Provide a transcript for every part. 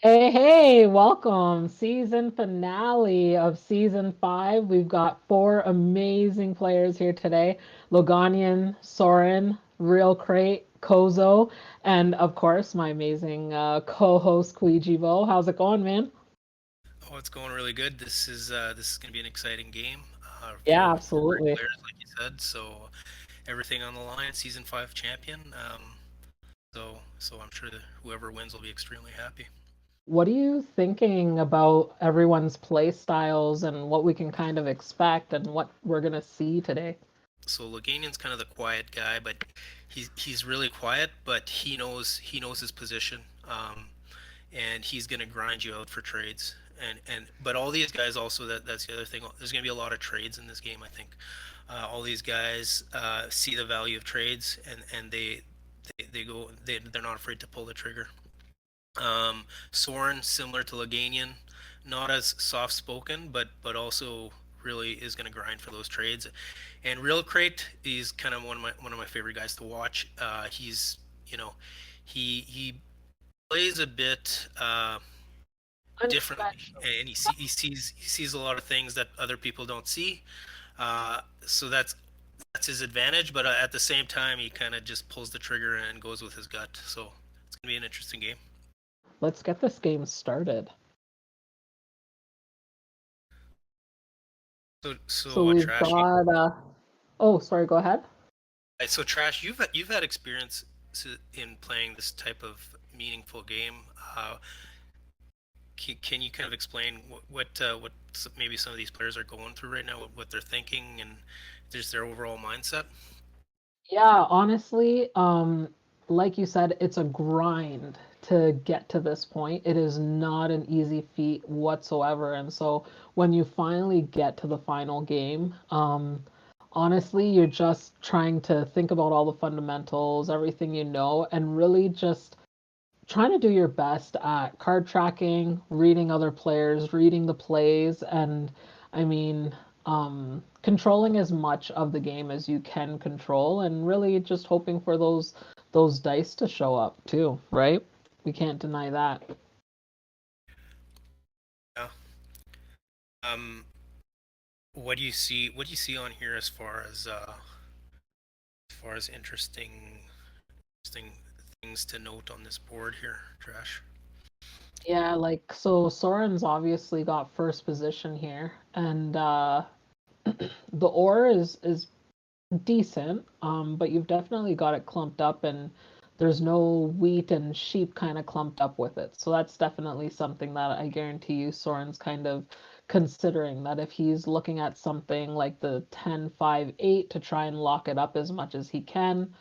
Hey, welcome. Season finale of season 5. We've got four amazing players here today. Loganian, Soren, Realcrait, Kozo, and of course my amazing co-host Kwijebo. How's it going, man? Oh, it's going really good. This is going to be an exciting game. Yeah, Four great absolutely. players, like you said. So everything on the line. Season five champion. So I'm sure that whoever wins will be extremely happy. What are you thinking about everyone's play styles and what we can kind of expect and what we're gonna see today? So Loganian's kind of the quiet guy, but he's really quiet, but he knows his position. And he's going to grind you out for trades. And but all these guys also that's the other thing. There's going to be a lot of trades in this game. I think all these guys see the value of trades and they're not afraid to pull the trigger. Soren, similar to Loganian, not as soft spoken, but also really is going to grind for those trades. And Realcrait is kind of one of my favorite guys to watch. He's you know he plays a bit differently, Unconventional. and he sees a lot of things that other people don't see. So that's his advantage, but at the same time, he kind of just pulls the trigger and goes with his gut. So it's gonna be an interesting game. Let's get this game started. So So we've Trash, got oh, sorry, go ahead. Trash, you've had experience in playing this type of meaningful game. Can you kind of explain what maybe some of these players are going through right now, what they're thinking, and just their overall mindset? Yeah, honestly, like you said, it's a grind to get to this point. It is not an easy feat whatsoever. And so when you finally get to the final game, honestly, you're just trying to think about all the fundamentals, everything you know, and really just trying to do your best at card tracking, reading other players, reading the plays, and I mean, controlling as much of the game as you can control, and really just hoping for those dice to show up too, right? We can't deny that. Yeah. Um, what do you see on here as far as interesting things to note on this board here, Trash? Yeah, like so Soren's obviously got first position here, and the ore is decent, but you've definitely got it clumped up, and there's no wheat and sheep kind of clumped up with it. So that's definitely something that I guarantee you Soren's kind of considering that if he's looking at something like the 10-5-8 to try and lock it up as much as he can,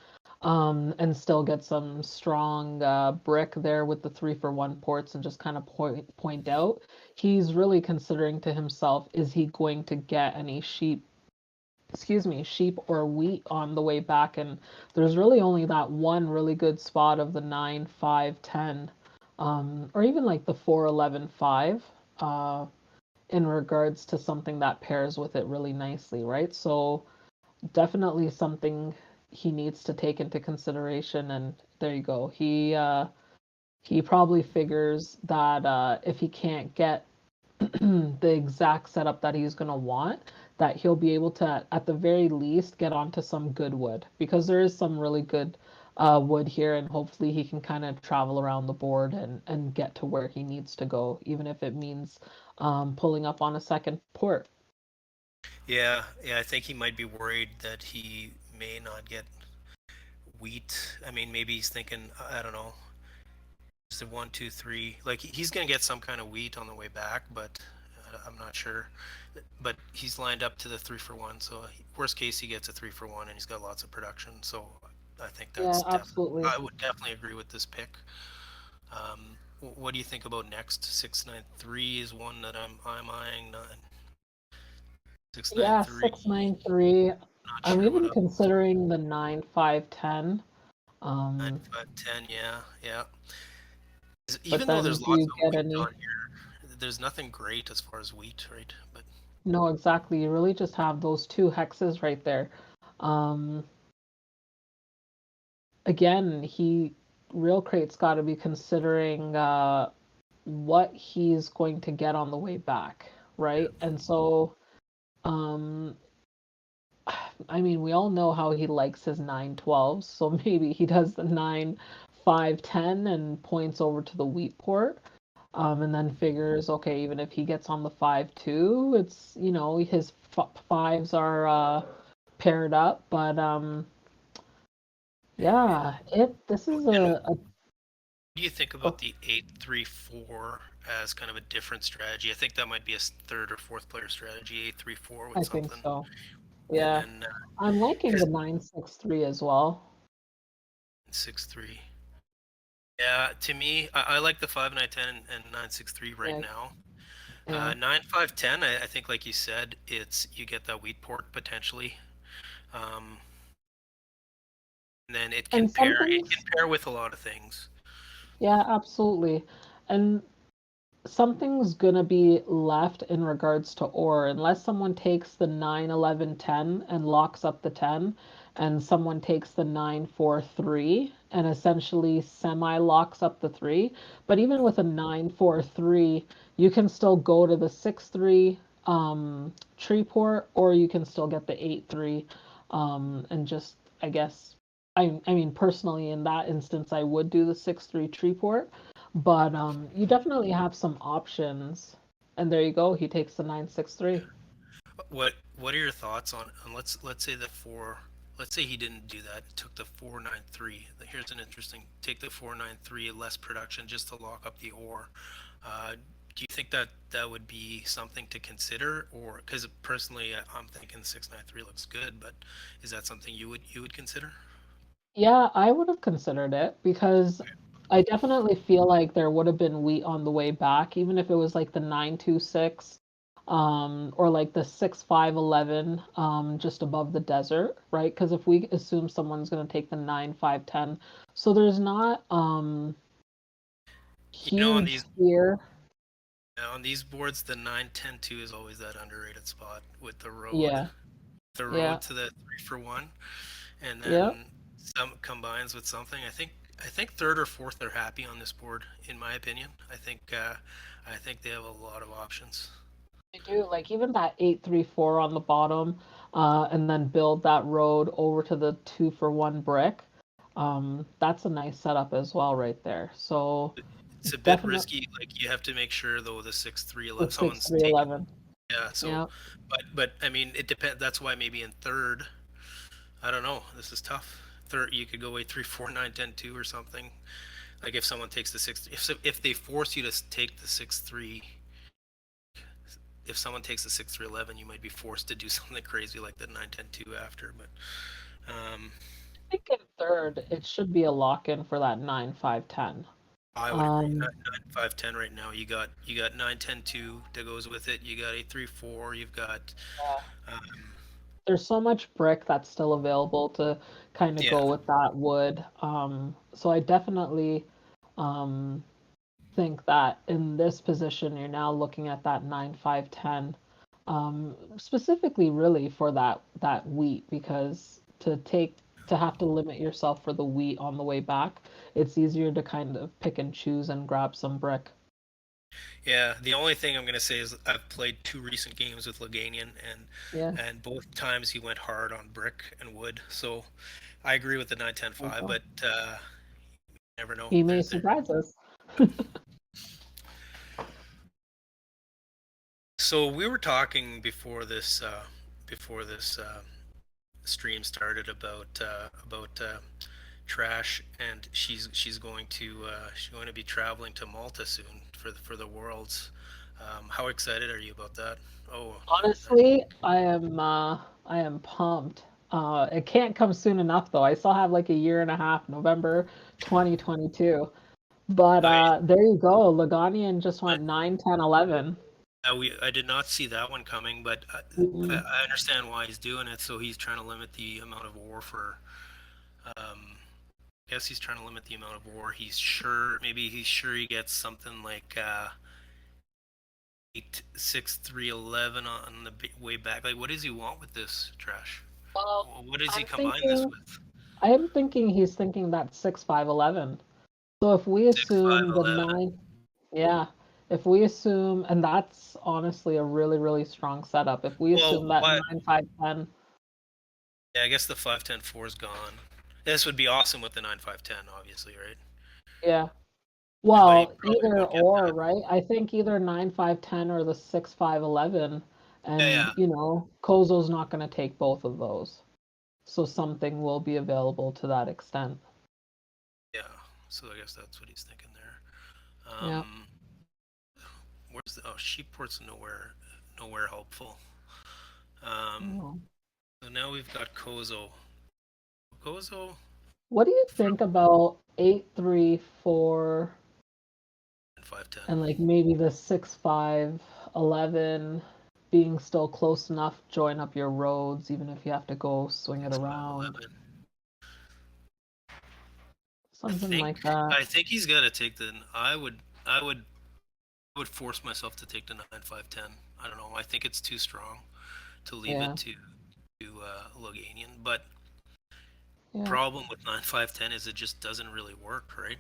and still get some strong brick there with the 3-for-1 ports and just kind of point out, he's really considering to himself, is he going to get any sheep or wheat on the way back, and there's really only that one really good spot of the 9-5-10, or even like the 4-11-5, in regards to something that pairs with it really nicely, right? So definitely something he needs to take into consideration, and there you go. He probably figures that if he can't get the exact setup that he's going to want, that he'll be able to, at the very least, get onto some good wood because there is some really good wood here, and hopefully he can kind of travel around the board and get to where he needs to go, even if it means pulling up on a second port. Yeah, I think he might be worried that he may not get wheat. I mean, maybe he's thinking, I don't know, just a 1, 2, 3. Like he's gonna get some kind of wheat on the way back, but I'm not sure. But he's lined up to the 3-for-1, so worst case he gets a 3-for-1, and he's got lots of production. So I think Yeah, that's definitely. absolutely. I would definitely agree with this pick. What do you think about next? 693 is one that I'm eyeing. 6 9 Yeah, 3. 6-9-3. Not I'm sure what even up. considering the 9-5-10. 9 Um, 5 10. Yeah, yeah. but Even though then there's do lots you of get wheat any? on here, there's nothing great as far as wheat, right? But No, exactly. You really just have those two hexes right there. Um, again, Real Crate's got to be considering what he's going to get on the way back, right? Yeah. And so, um, I mean, we all know how he likes his 912s, so maybe he does the 9-5-10 and points over to the wheat port. And then figures, okay, even if he gets on the 5-2, it's, his fives are paired up. But yeah, this is And a what do you think about the 8-3-4 as kind of a different strategy? I think that might be a third or fourth player strategy, 8-3-4 with I think something. so. And Yeah. then I'm liking the because 9-6-3 as well. 6-3. Yeah, to me, I like the 5-9-10 and 9-6-3 right Yeah, now. yeah. 9-5-10, I think, like you said, it's you get that wheat port potentially. Um, and then And it can something's, pair with a lot of things. yeah, absolutely. And something's gonna be left in regards to ore unless someone takes the 9-11-10 and locks up the 10, and someone takes the 9-4-3 and essentially semi locks up the 3. But even with a 9-4-3, you can still go to the 6-3 tree port, or you can still get the 8-3 and just, I guess, I mean, personally, in that instance, I would do the 6-3 tree port, but you definitely have some options. And there you go. He takes the 9-6-3. What are your thoughts on let's say the four, let's say he didn't do that, took the 4-9-3. Here's an interesting, take the 4-9-3, less production just to lock up the ore. Do you think that that would be something to consider, or because personally I'm thinking 6-9-3 looks good, but is that something you would consider? Yeah, I would have considered it because I definitely feel like there would have been wheat on the way back, even if it was like the 9-2-6, or like the 6-5-11, just above the desert, right? Because if we assume someone's going to take the 9-5-10, so there's not On huge these fear. boards, the 9-10-2 is always that underrated spot with Yeah, the yeah, road to the 3-for-1, and yeah. then some combines with something. I think third or fourth they're happy on this board, in my opinion. I think they have a lot of options. I do like even that 8-3-4 on the bottom, and then build that road over to the 2-for-1 brick. That's a nice setup as well, right there. So It's a bit definitely risky. Like you have to make sure though the 6-3 the six someone's three taking. 11. Yeah. So, Yeah, but I mean it depends. That's why maybe in third, I don't know. This is tough. Third, you could go 8-3-4-9-10-2 or something. Like if someone takes the six, if they force you to take the 6-3, if someone takes the 6-3-11, you might be forced to do something crazy like the 9-10-2 after. But I think in third it should be a lock in for that 9-5-10. I would agree. Um, 9-5-10 right now. You got 9-10-2 that goes with it. You got 8-3-4. You've got yeah. um, There's so much brick that's still available to kind of yeah, go with that wood. So I definitely um think that in this position, you're now looking at that 9-5-10, specifically really for that wheat, because to have to limit yourself for the wheat on the way back, it's easier to kind of pick and choose and grab some brick. yeah. The only thing I'm gonna say is I've played two recent games with Loganian, Yeah, and both times he went hard on brick and wood. So I agree with the 9-10-5, so but you never know. he may There. surprise us. So we were talking before this stream started about trash, and she's going to be traveling to Malta soon for the Worlds. How excited are you about that? Oh, Honestly, I am pumped. It can't come soon enough though. I still have like a year and a half, November 2022. But okay. there you go. Loganian just went 9-10-11. I did not see that one coming, but Mm-mm. I understand why he's doing it. So he's trying to limit the amount of ore for. Um, I guess he's trying to limit the amount of ore. He's sure he gets something like 8-6-3-11 on the way back. Like, what does he want with this trash? Well, What does he I'm combine this thinking, with? I am thinking he's thinking that 6-5-11. So if we Six five assume the eleven. nine, yeah. if we assume, and that's honestly a really, really strong setup. If we Well, assume that what? 9-5-10, Yeah, I guess the 5-10-4 is gone. This would be awesome with the 9-5-10, obviously, right? yeah. But you Well, probably either won't get or, that. right? I think either 9-5-10 or the 6-5-11, Yeah, and yeah, Kozo's not going to take both of those. So something will be available to that extent. yeah. So I guess that's what he's thinking there. Yeah. Where's the? Oh, Sheepport's nowhere helpful. Um, Oh. so now we've got Kozo. Kozo What do you from think about 8-3-4 5-10. and like maybe the 6-5-11 being still close enough, join up your roads, even if you have to go swing it Six five around, 11. I something think like that. I think he's got to take the. I would force myself to take the 9-5-10. I don't know. I think it's too strong to leave Yeah, it to Loganian. But yeah, problem with 9-5-10 is it just doesn't really work, right?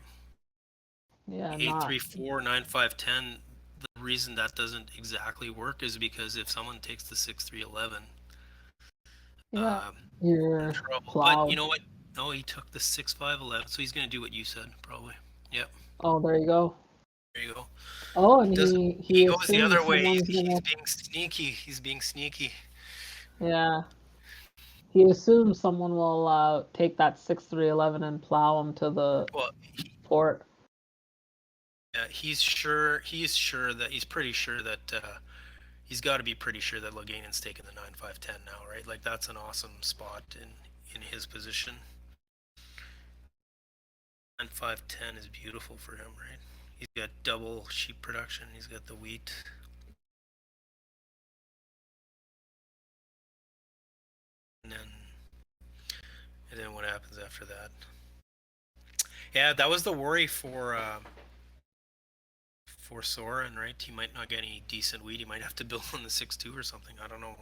yeah, Eight not, three four 9-5-10. The reason that doesn't exactly work is because if someone takes the 6-3-11, yeah, in you're trouble. But you plowed. know what? No, he took the 6-5-11, so he's gonna do what you said, probably. Yep. Oh, there you go. There you go. Oh, and Doesn't he he goes the assumes other way? someone's He's gonna, being sneaky. He's being sneaky. yeah, he assumes someone will take that 6-3-11 and plow him to the Well, port. He's sure that he's pretty sure that he's got to be pretty sure that Loganian's taking the 9-5-10 now, right? Like that's an awesome spot in his position. 9-5-10 is beautiful for him, right? He's got double sheep production. He's got the wheat, and then what happens after that? Yeah, that was the worry for Soren, right? He might not get any decent wheat. He might have to build on the 6-2 or something. I don't know.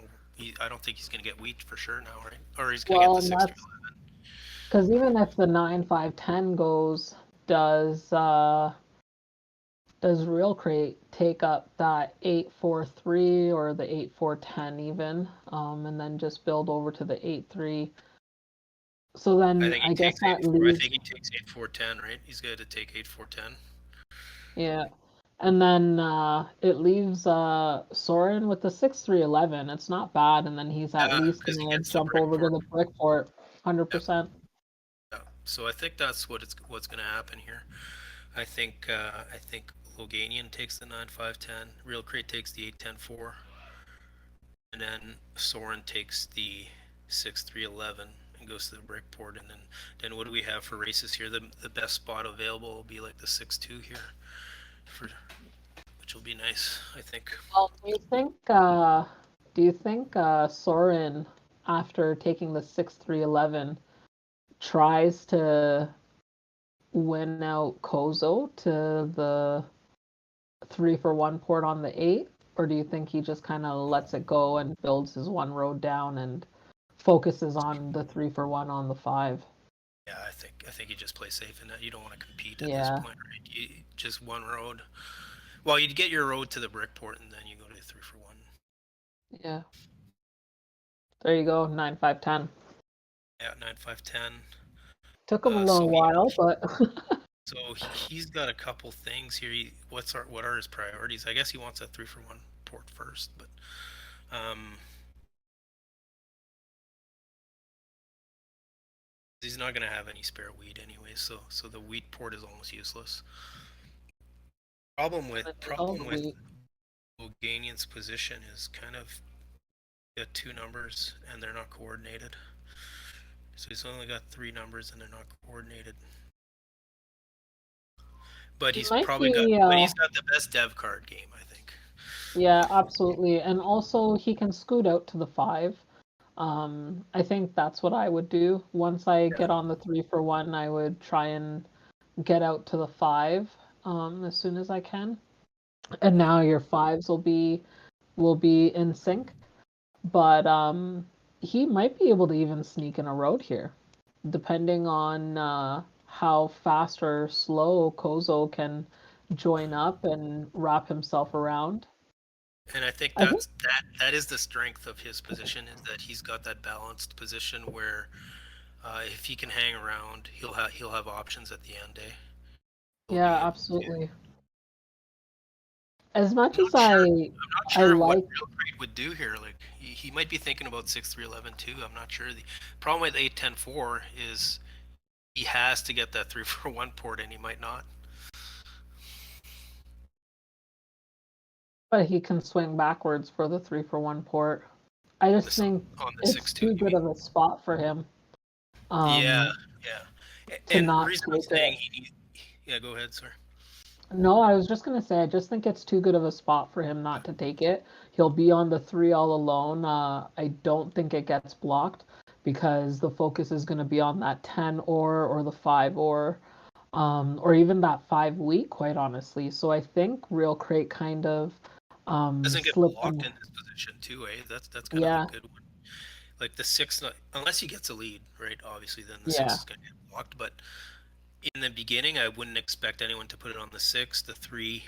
I don't think he's going to get wheat for sure now, right? Or he's going to get Well, the and 6-3. that's because even if the 9-5-10 goes, does uh does Realcrait take up that 8-4-3 or the 8-4-10 even, and then just build over to the 8-3? So I then think he I guess takes that 8-4. I leaves, think he takes 8-4-10, right? He's got to take 8-4-10. yeah. And then it leaves Soren with the 6-3-11. It's not bad, and then he's at Yeah, least because he gonna gets the jump brick over to port. the Brickport, Yeah, 100%. yeah. So I think that's what's going to happen here. I think Loganian takes the 9-5-10. Realcrait takes the 8-10-4, and then Soren takes the 6-3-11 and goes to the brick port. And then what do we have for races here? The best spot available will be like the 6-2 here, for which will be nice, I think. Well, do you think Soren, after taking the 6-3-11, tries to win out Kozo to the 3-for-1 port on the 8? Or do you think he just kind of lets it go and builds his one road down and focuses on the 3-for-1 on the 5? Yeah, I think you just play safe in that. You don't want to compete at this Yeah, point, right? Just one road. Well, you'd get your road to the brick port, and then you go to 3-for-1. yeah. There you go, 9-5-10. Yeah, 9-5-10. Took him a So little while, but he's got a couple things here. What are his priorities? I guess he wants a 3-for-1 port first, but um, he's not going to have any spare wheat anyway. So the wheat port is almost useless. Problem with all problem the with wheat. Loganian's position is kind of got two numbers and they're not coordinated. So he's only got three numbers and they're not coordinated. But He he's might probably got be, but he's got the best dev card game, I think. yeah, absolutely. And also, he can scoot out to the 5. I think that's what I would do. Once I Yeah. get on the 3-for-1, I would try and get out to the 5 as soon as I can. And now your 5s will be in sync. But he might be able to even sneak in a road here, depending on how fast or slow Kozo can join up and wrap himself around. And I think I think, that is the strength of his position, is that he's got that balanced position where if he can hang around, he'll have options at the end. He'll be yeah, able to. absolutely. As much I'm as not sure. I'm not I sure what like, Realcrait would do here. Like he might be thinking about 6-3-11 too. I'm not sure. The problem with 8-10-4 is he has to get that 3-4-1 port, and he might not. but he can swing backwards for the 3-for-1 port. I just This think on the it's 6-2. too You good mean? of a spot for him Yeah, um, yeah. to And the not reason I'm take saying it. he needs. Yeah, go ahead, sir. No, I was just gonna say, I just think it's too good of a spot for him not to take it. He'll be on the three all alone. I don't think it gets blocked because the focus is gonna be on that 10 or the 5 or even that 5 week, quite honestly. So I think Realcrait kind of Doesn't get slipped blocked in. in this position too, eh? That's kind of a Yeah, good one. Like the six, unless he gets a lead, right? Obviously, then the yeah. six is going to get blocked. But in the beginning, I wouldn't expect anyone to put it on the six, the three,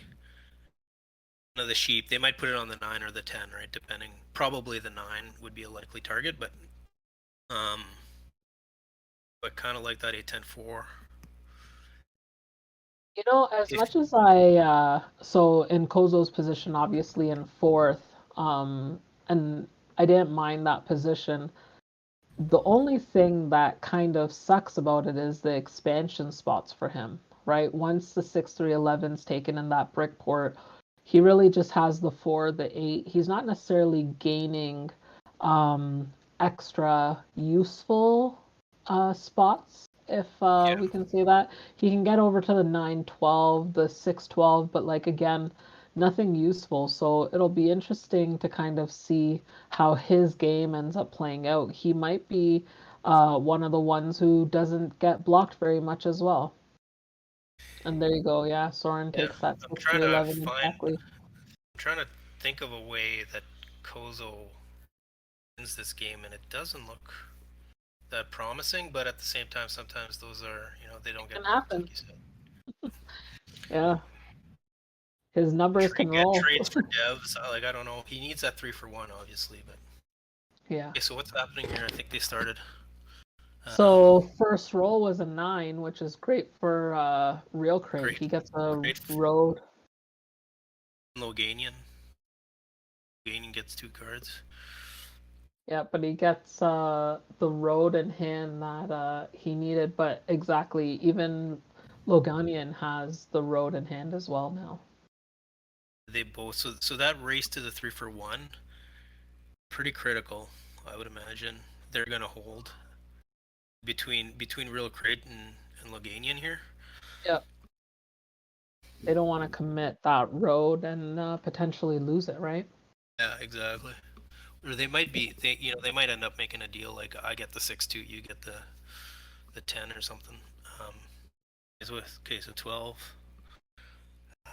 of the sheep. They might put it on the nine or the 10, right? Depending. Probably the nine would be a likely target, um, but kind of like that 8-10-4. You know, as If much as so in Kozo's position, obviously in fourth, and I didn't mind that position. The only thing that kind of sucks about it is the expansion spots for him, right? Once the 6-3-11's taken in that brick port, he really just has the 4, the 8. He's not necessarily gaining extra useful spots, if we yeah, can say that. He can get over to the 9-12, the 6-12, but like again, nothing useful. So it'll be interesting to kind of see how his game ends up playing out. He might be one of the ones who doesn't get blocked very much as well. And there you go. Yeah, Soren yeah. takes that I'm six trying three to eleven find. exactly. I'm trying to think of a way that Kozo wins this game, and it doesn't look that promising. But at the same time, sometimes those are, they don't Can get blocked, like happen. you said. Yeah, his numbers can Get roll. trades for devs. Like I don't know. He needs that 3-for-1, obviously. But Yeah. okay, so what's happening here? I think they started. Um, So first roll was a 9, which is great for Realcrait. great, He gets a great. road. Loganian. Loganian gets 2 cards. Yeah, but he gets the road in hand that he needed. But exactly, even Loganian has the road in hand as well now. They both. So that race to the 3-for-1, pretty critical. I would imagine they're gonna hold between Realcrait and Loganian here. Yeah, they don't want to commit that road and potentially lose it, right? Yeah, exactly. Or they might be. They might end up making a deal like I get the 6-2, you get the 10 or something. Um, is with okay, so 12. Uh,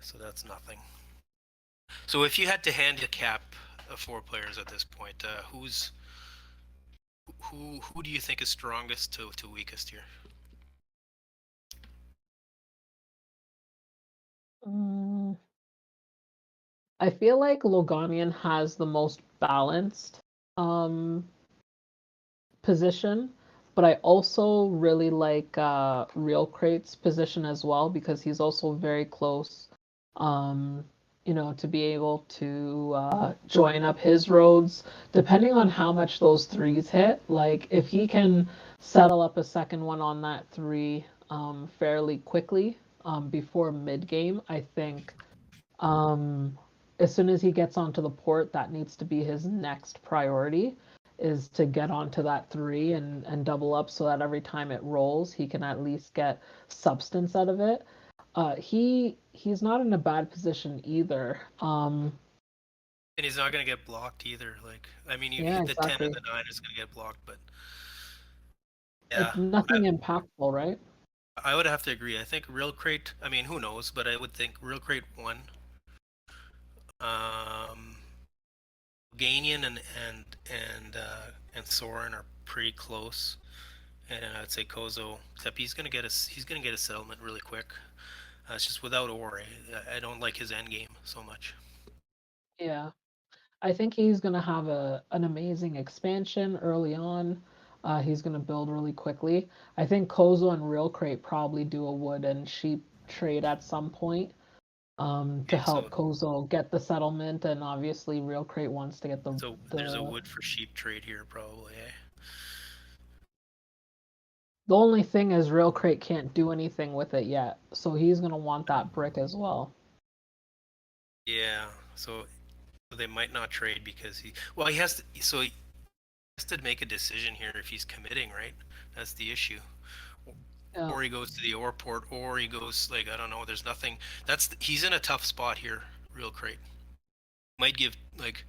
so that's nothing. So if you had to handicap 4 players at this point, who do you think is strongest to weakest here? Mm, I feel like Loganian has the most balanced um, position, but I also really like Realcrait's position as well because he's also very close, um, to be able to join up his roads. Depending on how much those threes hit, like if he can settle up a second one on that three fairly quickly before mid game, I think um, as soon as he gets onto the port, that needs to be his next priority is to get onto that three and double up so that every time it rolls, he can at least get substance out of it. He's not in a bad position either. And he's not gonna get blocked either. Like I mean, Yeah, the 10 and exactly. the 9 is gonna get blocked, but It's yeah, nothing impactful, right? I would have to agree. I think Realcrait. I mean, who knows? But I would think Realcrait won. Um, Loganian and Soren are pretty close, and I'd say Kozo. Except he's gonna get a settlement really quick. It's just without ore, I don't like his end game so much. Yeah. I think he's going to have an amazing expansion early on. He's going to build really quickly. I think Kozo and Realcrait probably do a wood and sheep trade at some point to Okay, help Kozo get the settlement, and obviously Realcrait wants to get so there's a the wood for sheep trade here probably, eh? the only thing is Realcrait can't do anything with it yet, so he's going to want that brick as well. Yeah, so they might not trade because well, he has to, so he has to make a decision here if he's committing, right? That's the issue. Yeah. Or he goes to the ore port, or he goes like I don't know. There's nothing. He's in a tough spot here, Realcrait. Might give like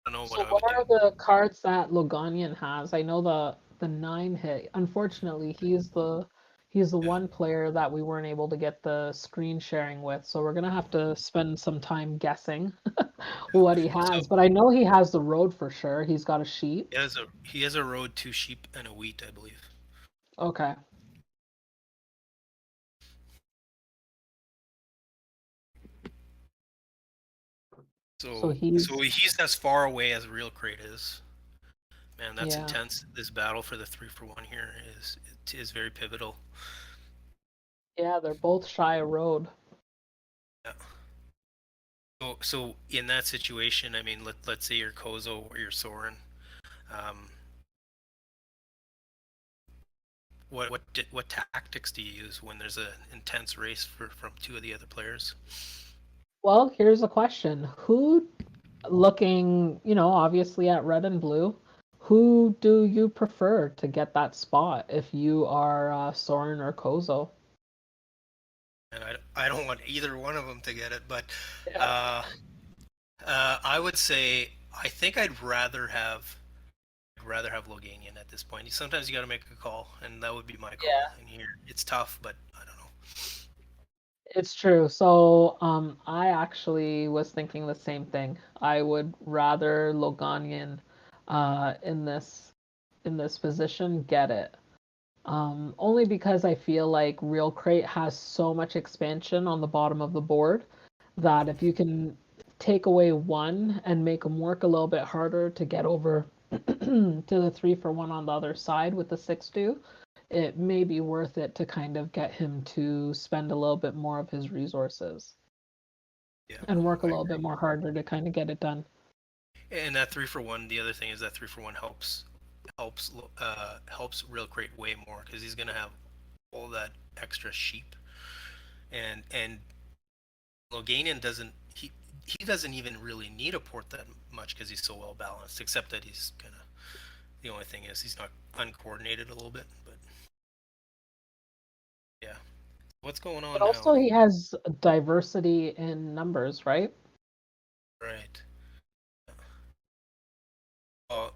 I don't know what So I what would do. are the cards that Loganian has? I know the 9 hit. Unfortunately, he's the Yeah. one player that we weren't able to get the screen sharing with. So we're gonna have to spend some time guessing what he So has. But I know he has the road for sure. He's got a sheep. he has a road, two sheep, and a wheat, I believe. Okay. So So he's he's as far away as Realcrait is. Man, that's yeah. intense. This battle for the 3-for-1 here is very pivotal. Yeah, they're both shy of road. Yeah. So in that situation, I mean, let's say you're Kozo or you're Soren. Um, what tactics do you use when there's an intense race from two of the other players? Well, here's a question. Who looking, obviously at red and blue, who do you prefer to get that spot if you are Soren or Kozo? And I don't want either one of them to get it, but Yeah. uh, I would say I think I'd rather have Loganian at this point. Sometimes you got to make a call, and that would be my call. Yeah, And here it's tough, but I don't know. it's true. So, I actually was thinking the same thing. I would rather Loganian, in this position get it. Only because I feel like Realcrait has so much expansion on the bottom of the board that if you can take away one and make them work a little bit harder to get over to the 3-for-1 on the other side with the 6-2, it may be worth it to kind of get him to spend a little bit more of his resources Yeah, and work a I little bit agree. more harder to kind of get it done. And that 3-for-1. The other thing is that 3-for-1 helps Realcrait way more because he's gonna have all that extra sheep and Loganian he doesn't even really need a port that much because he's so well balanced. Except that he's kind of the only thing is he's not uncoordinated a little bit. But yeah, what's going But on now? also he has diversity in numbers, right? Right. Oh,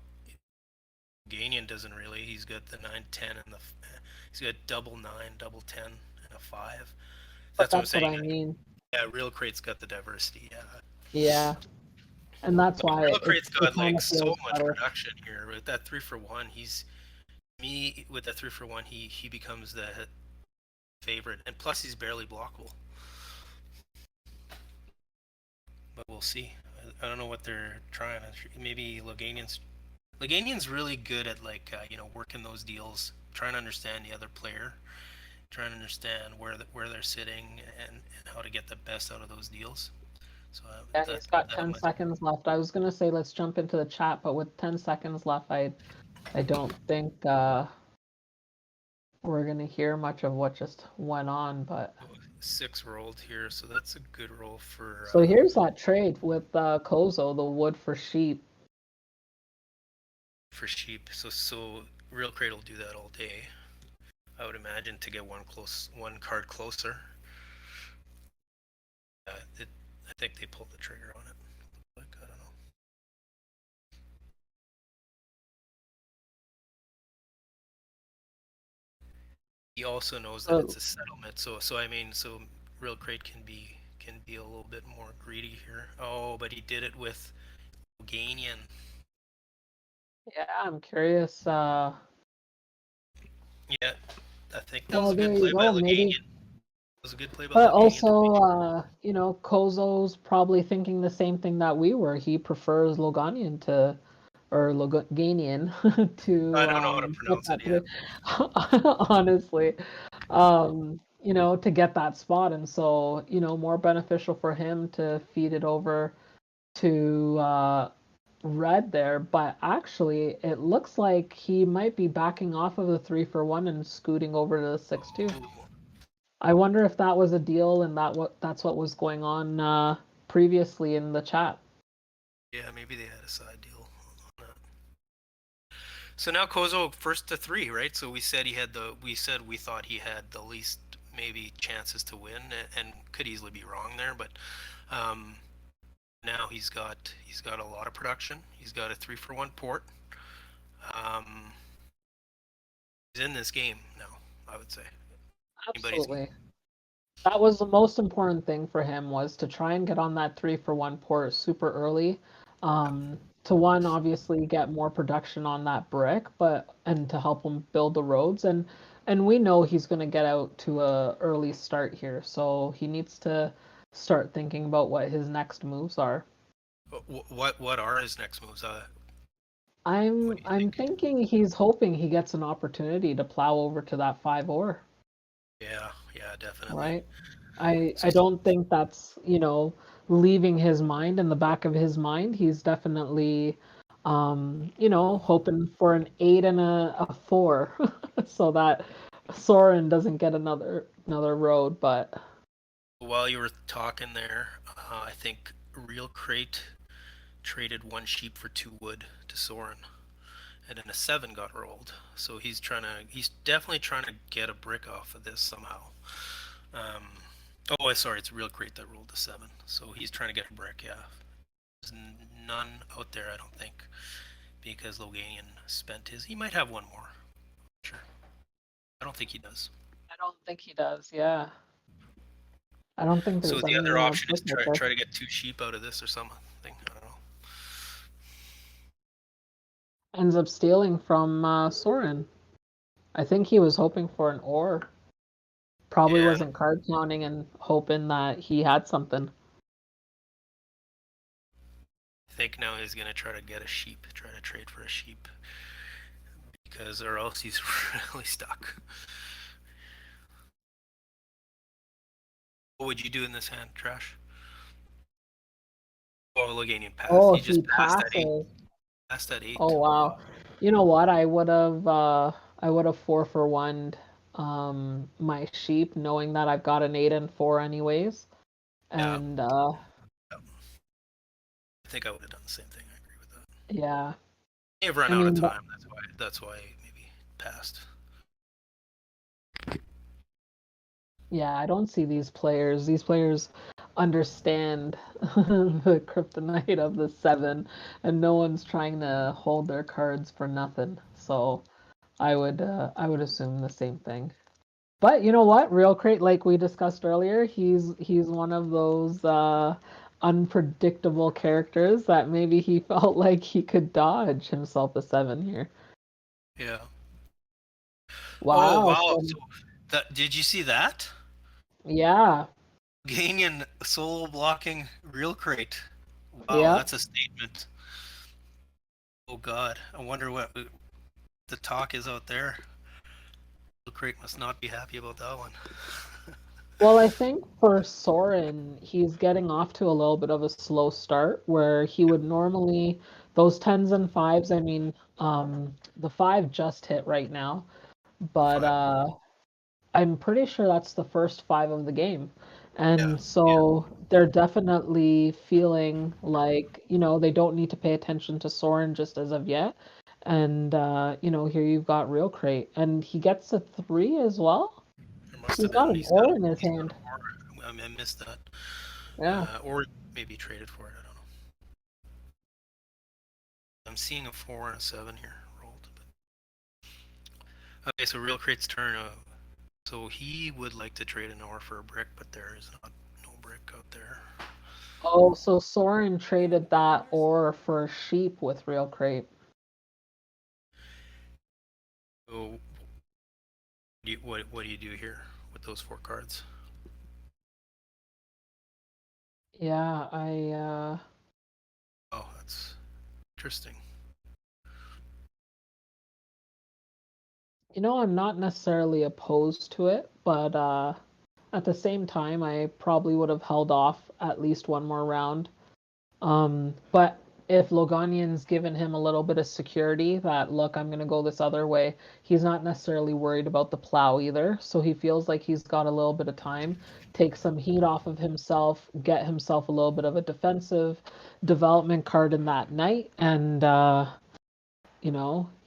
Loganian doesn't really. He's got the 9-10 and he's got double 9, double 10, and a 5. But That's what I'm that's what saying. I mean. Yeah, Realcrait's got the diversity. Yeah. Yeah. And that's why Realcrait's it got kind like of so feels much better. production here with that 3-for-1. He's me with that 3-for-1. He becomes the favorite, and plus he's barely blockable. But we'll see. I don't know what they're trying. Maybe Loganian's really good at like working those deals, trying to understand the other player, trying to understand where they're sitting and how to get the best out of those deals. So Yeah, that he's got that 10 must seconds left. I was gonna say let's jump into the chat, but with 10 seconds left, I don't think we're gonna hear much of what just went on. But 6 rolled here, so that's a good roll for so here's that trade with Kozo, the wood for sheep. sheep. So Realcrait will do that all day. I would imagine to get one card closer. I think they pulled the trigger on it. Like I don't know. He also knows that it's So a settlement, so I mean, so Realcrait can be a little bit more greedy here. Oh, but he did it with Loganian. yeah, I'm curious. Yeah, I think that was Well, a there good you play by go. Maybe. Loganian. It was a good play by But Loganian to also, make. Kozo's probably thinking the same thing that we were. He prefers Loganian to, or Loganian I to don't know how to get pronounce it that yet. three. Honestly, to get that spot, and so more beneficial for him to feed it over to Red there. But actually, it looks like he might be backing off of the 3-for-1 and scooting over to the 6-2. Oh, I wonder if that was a deal and that's what was going on previously in the chat. yeah, maybe they had a side deal on that. So now Kozo first to three, right? So we said we thought he had the least maybe chances to win, and could easily be wrong there, but um, now he's got a lot of production. He's got a 3-for-1 port. Um, he's in this game now, I would say. Anybody's game. Absolutely. That was the most important thing for him was to try and get on that 3-for-1 port super early. To one, obviously get more production on that brick, but and to help him build the roads and we know he's going to get out to a early start here, so he needs to start thinking about what his next moves are. What are his next moves? What I'm do you I'm think? thinking he's hoping he gets an opportunity to plow over to that 5 ore, Yeah, yeah, definitely. right? I So don't think that's, leaving his mind in the back of his mind. He's definitely hoping for an 8 and a 4 so that Soren doesn't get another road, but while you were talking there, I think Realcrait traded one sheep for two wood to Soren, and then a seven got rolled. So he's definitely trying to get a brick off of this somehow. Um, oh, sorry, it's Realcrait that rolled the seven. So he's trying to get a brick. Yeah, there's none out there, I don't think, because Loganian spent his. He might have one more. Sure, I don't think he does. I don't think he does. Yeah. I don't think So there's the any other option is brick out there. try to get two sheep out of this or something. I don't know. Ends up stealing from Soren. I think he was hoping for an ore. Probably Yeah, wasn't card counting and hoping that he had something. I think now he's gonna try to get a sheep, try to trade for a sheep, because or else he's really stuck. What would you do in this hand, Trash? Oh, Loganian passed. Oh, He he just passed at eight. passes. Passed at Oh eight. wow. You know what? I would have 4-for-1 my sheep knowing that I've got an 8 and 4 anyways. Yeah, And yeah. I think I would have done the same thing. I agree with that. yeah. They've run I out of mean, time. That's why maybe passed. yeah, I don't see these players. These players understand the kryptonite of the 7 and no one's trying to hold their cards for nothing. So, I would assume the same thing. But you know what? Realcrait, like we discussed earlier, he's one of those unpredictable characters that maybe he felt like he could dodge himself a 7 here. Yeah. Oh Wow. wow. So So that did you see that? yeah, Loganian solo blocking real crate. Wow, yeah. that's a statement. Oh God, I wonder what the talk is out there. Realcrait must not be happy about that one. Well, I think for Soren, he's getting off to a little bit of a slow start where he would normally those tens and fives. I mean, the 5 just hit right now, but Five. I'm pretty sure that's the first 5 of the game. Yeah. And Yeah. so they're definitely feeling like, they don't need to pay attention to Soren just as of yet. And here you've got Real Crate. And he gets a 3 as well. There must He's have got been. an ore in his He's got hand. a more. I missed that. Yeah. Or maybe traded for it. I don't know. I'm seeing a four and a seven here rolled. Okay, so Real Crate's turn. So he would like to trade an ore for a brick, but there is not no brick out there. Oh, so Soren traded that ore for sheep with Real Crate. So What do you do here with those 4 cards? Yeah, Oh, that's interesting. I'm not necessarily opposed to it, but at the same time, I probably would have held off at least one more round. But if Loganian's given him a little bit of security that, look, I'm going to go this other way, he's not necessarily worried about the plow either. So he feels like he's got a little bit of time, take some heat off of himself, get himself a little bit of a defensive development card in that night, and,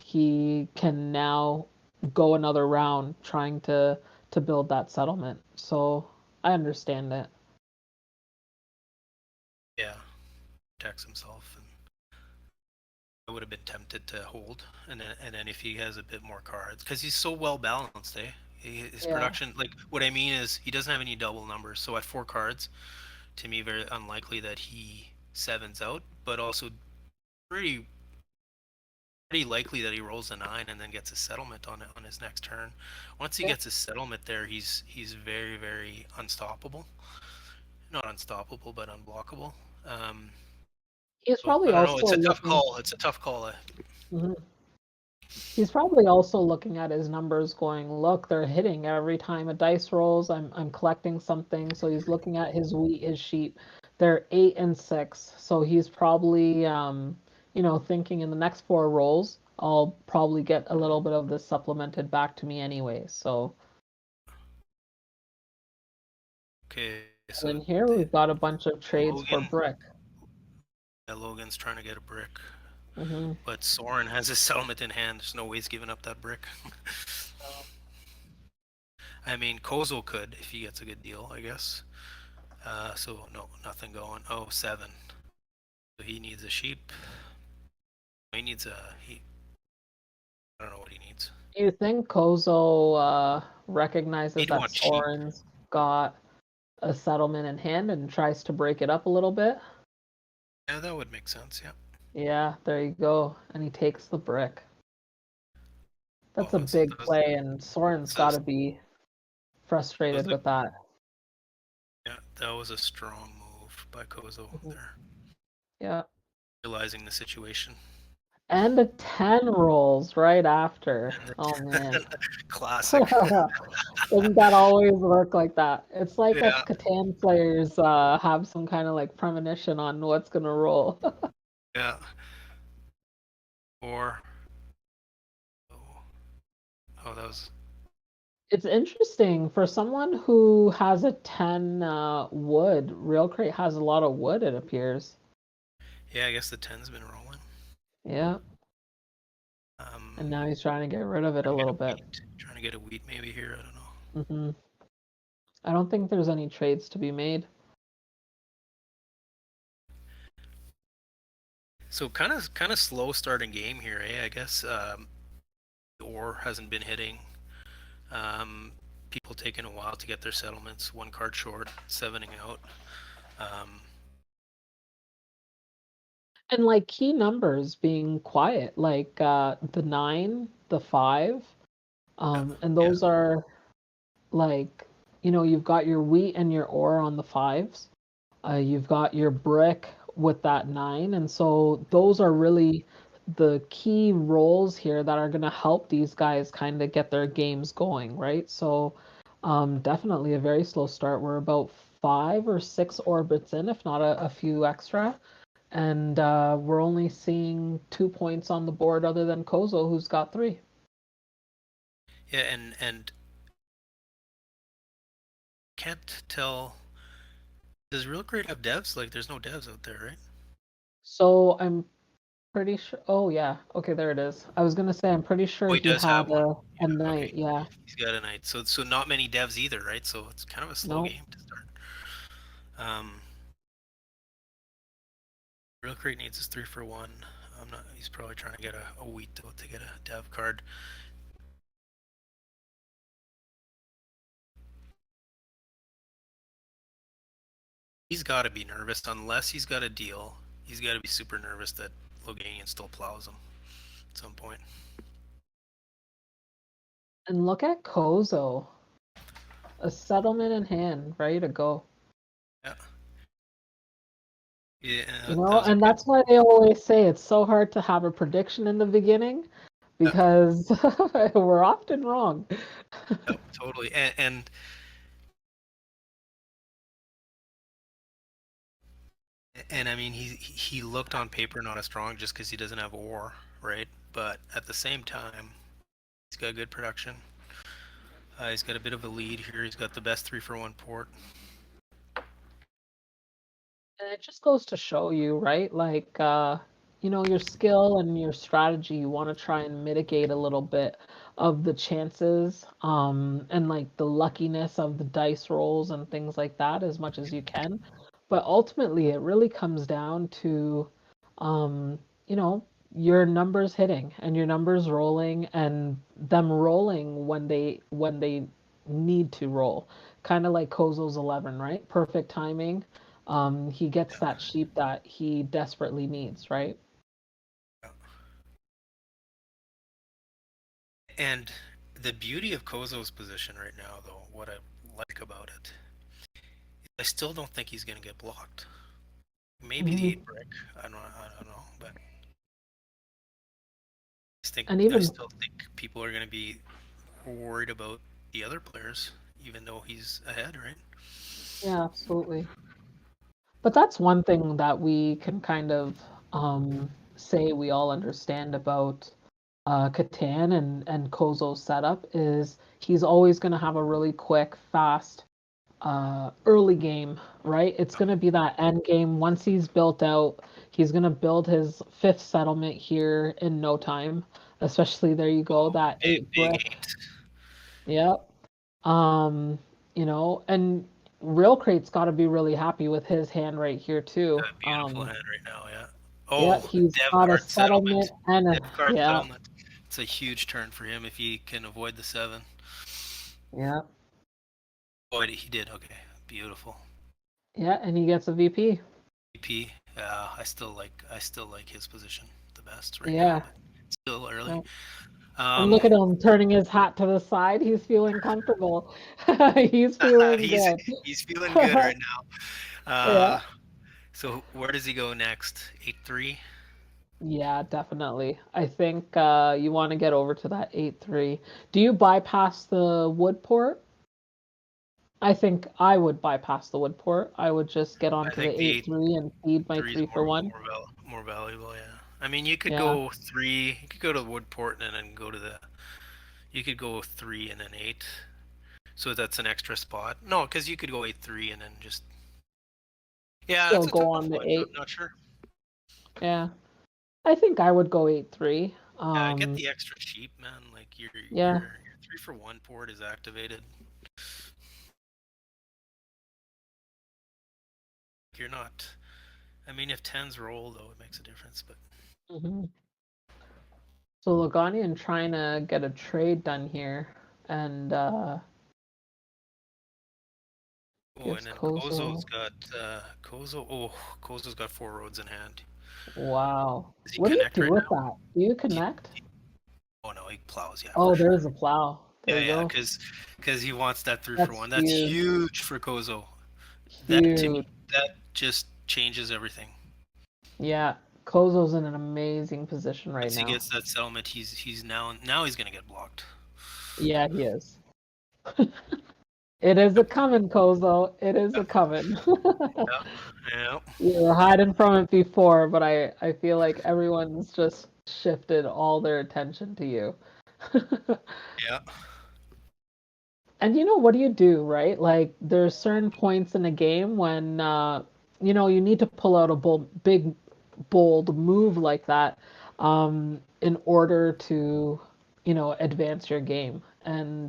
he can now go another round trying to build that settlement. So I understand it. Yeah, protects himself, and I would have been tempted to hold, and then if he has a bit more cards, because he's so well balanced, eh? His Yeah. production, like what I mean is, he doesn't have any double numbers. So at 4 cards, to me, very unlikely that he sevens out, but also pretty pretty likely that he rolls a 9 and then gets a settlement on his next turn. Once he Yeah. gets a settlement there, he's very very unstoppable. Not unstoppable, but unblockable. Um, He's so probably I don't know. also It's a tough looking. call. It's a tough call. Mhm. He's probably also looking at his numbers going, look, they're hitting every time a dice rolls. I'm collecting something. So he's looking at his wheat, his sheep. They're 8 and 6. So he's probably thinking in the next 4 rolls, I'll probably get a little bit of this supplemented back to me anyway. So Okay, and so in here we've got a bunch of trades for Logan, brick. yeah, Logan's trying to get a brick, Hmm. but Soren has his settlement in hand. There's no way he's giving up that brick. I mean, Kozo could if he gets a good deal, I guess. So no, nothing going. Oh, 7. So he needs a sheep. He needs a he. I don't know what he needs. Do you think Kozo recognizes He'd that want sheep. Soren's got a settlement in hand and tries to break it up a little bit? Yeah, that would make sense. Yeah. Yeah, there you go. And he takes the brick. Oh, That's a that's big play, and Soren's got that's to be that was frustrated a, with that. yeah, that was a strong move by Kozo Mhm. there, Yeah. realizing the situation. And a 10 rolls right after. And Oh, man. classic. Doesn't that always work like that? It's like us Yeah, Catan players have some kind of like premonition on what's gonna roll. yeah. Or oh, oh, that was It's interesting for someone who has a 10 wood. Realcrait has a lot of wood, it appears. yeah. I guess the 10's been rolling. Yeah, and now he's trying to get rid of it a Trying to get little a bit. wheat. Trying to get a wheat maybe here. I don't know. Hmm. I don't think there's any trades to be made. So kind of slow starting game here, eh? I guess the ore hasn't been hitting. Um, People taking a while to get their settlements. 1 card short, sevening out. Um, And like key numbers being quiet, like the 9, the 5, yeah, and yeah, those are like, you've got your wheat and your ore on the 5s. You've got your brick with that 9, and so those are really the key roles here that are going to help these guys kind of get their games going, right? So definitely a very slow start. We're about 5 or 6 orbits in, if not a few extra, and we're only seeing 2 points on the board other than Kozo, who's got 3. yeah. And can't tell. Does Realcrait have devs? Like, there's no devs out there, right? So I'm pretty sure. Oh yeah, okay, there it is. I was gonna say I'm pretty sure Oh, he he does had have one. a Yeah, okay. knight. Yeah. He's got a knight. So not many devs either, right? So it's kind of a slow No. game to start. Um, Realcrait needs his 3 for 1. I'm not. He's probably trying to get a wheat to get a dev card. He's got to be nervous unless he's got a deal. He's got to be super nervous that Loganian still plows him at some point. And look at Kozo. A settlement in hand, ready to go. Yeah. Yeah, You that know, was a and good. that's why they always say it's so hard to have a prediction in the beginning Yeah, because we're often wrong. yeah, totally. And I mean, he looked on paper not as strong just because he doesn't have ore, right? But at the same time, he's got good production. He's got a bit of a lead here. He's got the best 3-for-1 port. And it just goes to show you, right? Like, you know, your skill and your strategy, you want to try and mitigate a little bit of the chances, and like the luckiness of the dice rolls and things like that as much as you can. But ultimately, it really comes down to, um, you know, your numbers hitting and your numbers rolling and them rolling when they need to roll. Kind of like Kozo's 11, right? Perfect timing. He gets that sheep that he desperately needs, right? Yeah. And the beauty of Kozo's position right now, though, what I like about it, I still don't think he's going to get blocked. Maybe the Hmm. 8 brick. I don't know, but And I even, still think people are going to be worried about the other players, even though he's ahead, right? yeah, absolutely. But that's one thing that we can kind of say we all understand about Catan and Kozo's setup is he's always going to have a really quick, fast early game, right? It's going to be that end game. Once he's built out, he's going to build his fifth settlement here in no time. Especially there you go, Oh, that big, eight big brick. eight. Yep. Um, you know, and Realcrait's got to be really happy with his hand right here too. A beautiful hand right now, yeah. Yeah, Oh, he's dev got a card settlement settlement. and Dev a card yeah, settlement. It's a huge turn for him if he can avoid the 7. yeah, Oh, he did. Okay, beautiful. yeah, and he gets a VP. VP. I still like his position the best right now, Yeah, but still early. yeah. And Um, look at him turning his hat to the side. He's feeling comfortable. He's feeling he's good. he's feeling good right now. Yeah. So where does he go next? 8-3. Yeah, definitely. I think you want to get over to that 8-3. Do you bypass the wood port? I think I would bypass the wood port. I would just get I onto the think the 8-3 and feed my 8-3 is 3 for 1. more valuable. Yeah. I mean, you could Yeah. go 3. You could go to the Woodport and then go to the. You could go 3 and then 8. So that's an extra spot. No, because you could go 8-3 and then just. Yeah, Still that's a go tough on the one. I'm 8. not sure. Yeah. I think I would go 8-3. Get the extra cheap, man. Like Yeah. your 3-for-1 port is activated. You're not. I mean, if 10s roll though, it makes a difference. But Hmm. So Loganian trying to get a trade done here and oh, and gives then Kozo. Kozo's got 4 roads in hand. Wow. Does he What do you connect do right with now? that? Do you He, connect? oh no, he plows. Yeah, for Oh, sure. there's a plow. There Yeah, you yeah, go. because he wants that 3-for-1. That's That's huge. huge for Kozo. That to me, Huge. that just changes everything. Yeah. Kozo's in an amazing position right Once he now. gets that settlement, he's now he's gonna get blocked. Yeah, he is. It is a Yep, coming, Kozo. It is a yep, coming. yep, yep. You were hiding from it before, but I feel like everyone's just shifted all their attention to you. Yeah. And you know, what do you do, right? Like, there's certain points in a game when, you know, you need to pull out a big, bold move like that, in order to, you know, advance your game. And,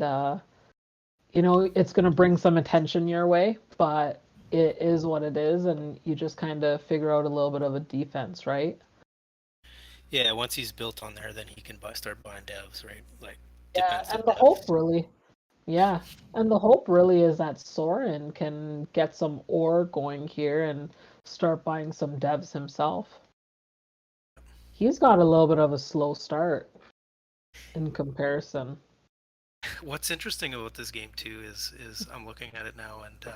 you know, it's going to bring some attention your way, but it is what it is, and you just kind of figure out a little bit of a defense, right? Yeah, once he's built on there, then he can start buying devs, right? Like Yeah, defensive and the hope devs. really, yeah, and the hope really is that Soren can get some ore going here and start buying some devs himself. He's got a little bit of a slow start in comparison. what's interesting about this game too is I'm looking at it now, and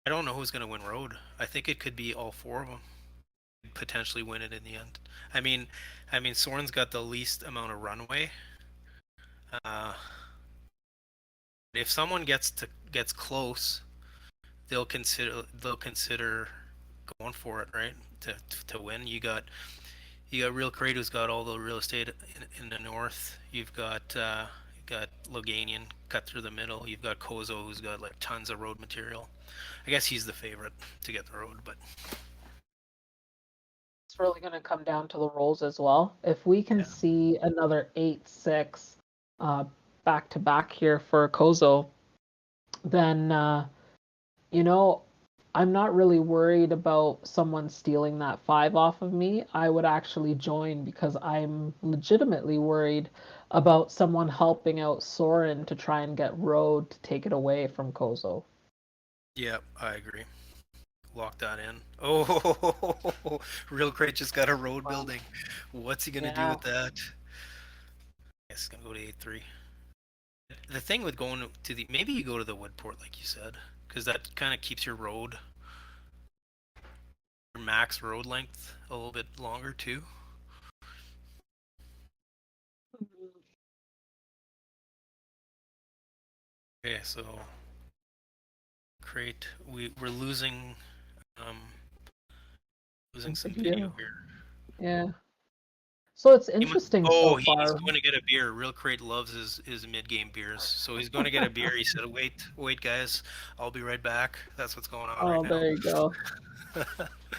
I don't know who's going to win road. I think it could be all four of them potentially win it in the end. I mean, Soren's got the least amount of runway. Uh, if someone gets close, they'll consider going for it, right? To win. You got Realcrait, who's got all the real estate in the north. You got Loganian cut through the middle. You've got Kozo, who's got like tons of road material. I guess he's the favorite to get the road, but It's really going to come down to the rolls as well. If we can yeah, see another 8-6 uh, back to back here for Kozo, then you know, I'm not really worried about someone stealing that 5 off of me. I would actually join because I'm legitimately worried about someone helping out Soren to try and get Road to take it away from Kozo. yeah, I agree. Lock that in. Oh, Realcrait just got a road Wow. building. What's he gonna do Yeah. with that? I guess he's gonna go to 8-3. The thing with going to the maybe you go to the Woodport like you said, because that kind of keeps your max road length a little bit longer too. Okay, so Crate, we're um losing some video Video. here. Yeah. So it's He mu- interesting so Oh, he's far. going to get a beer. Realcrait loves his mid-game beers, so he's going to get a beer. He said, "Wait, guys, I'll be right back." That's what's going on right Oh, now. there you go.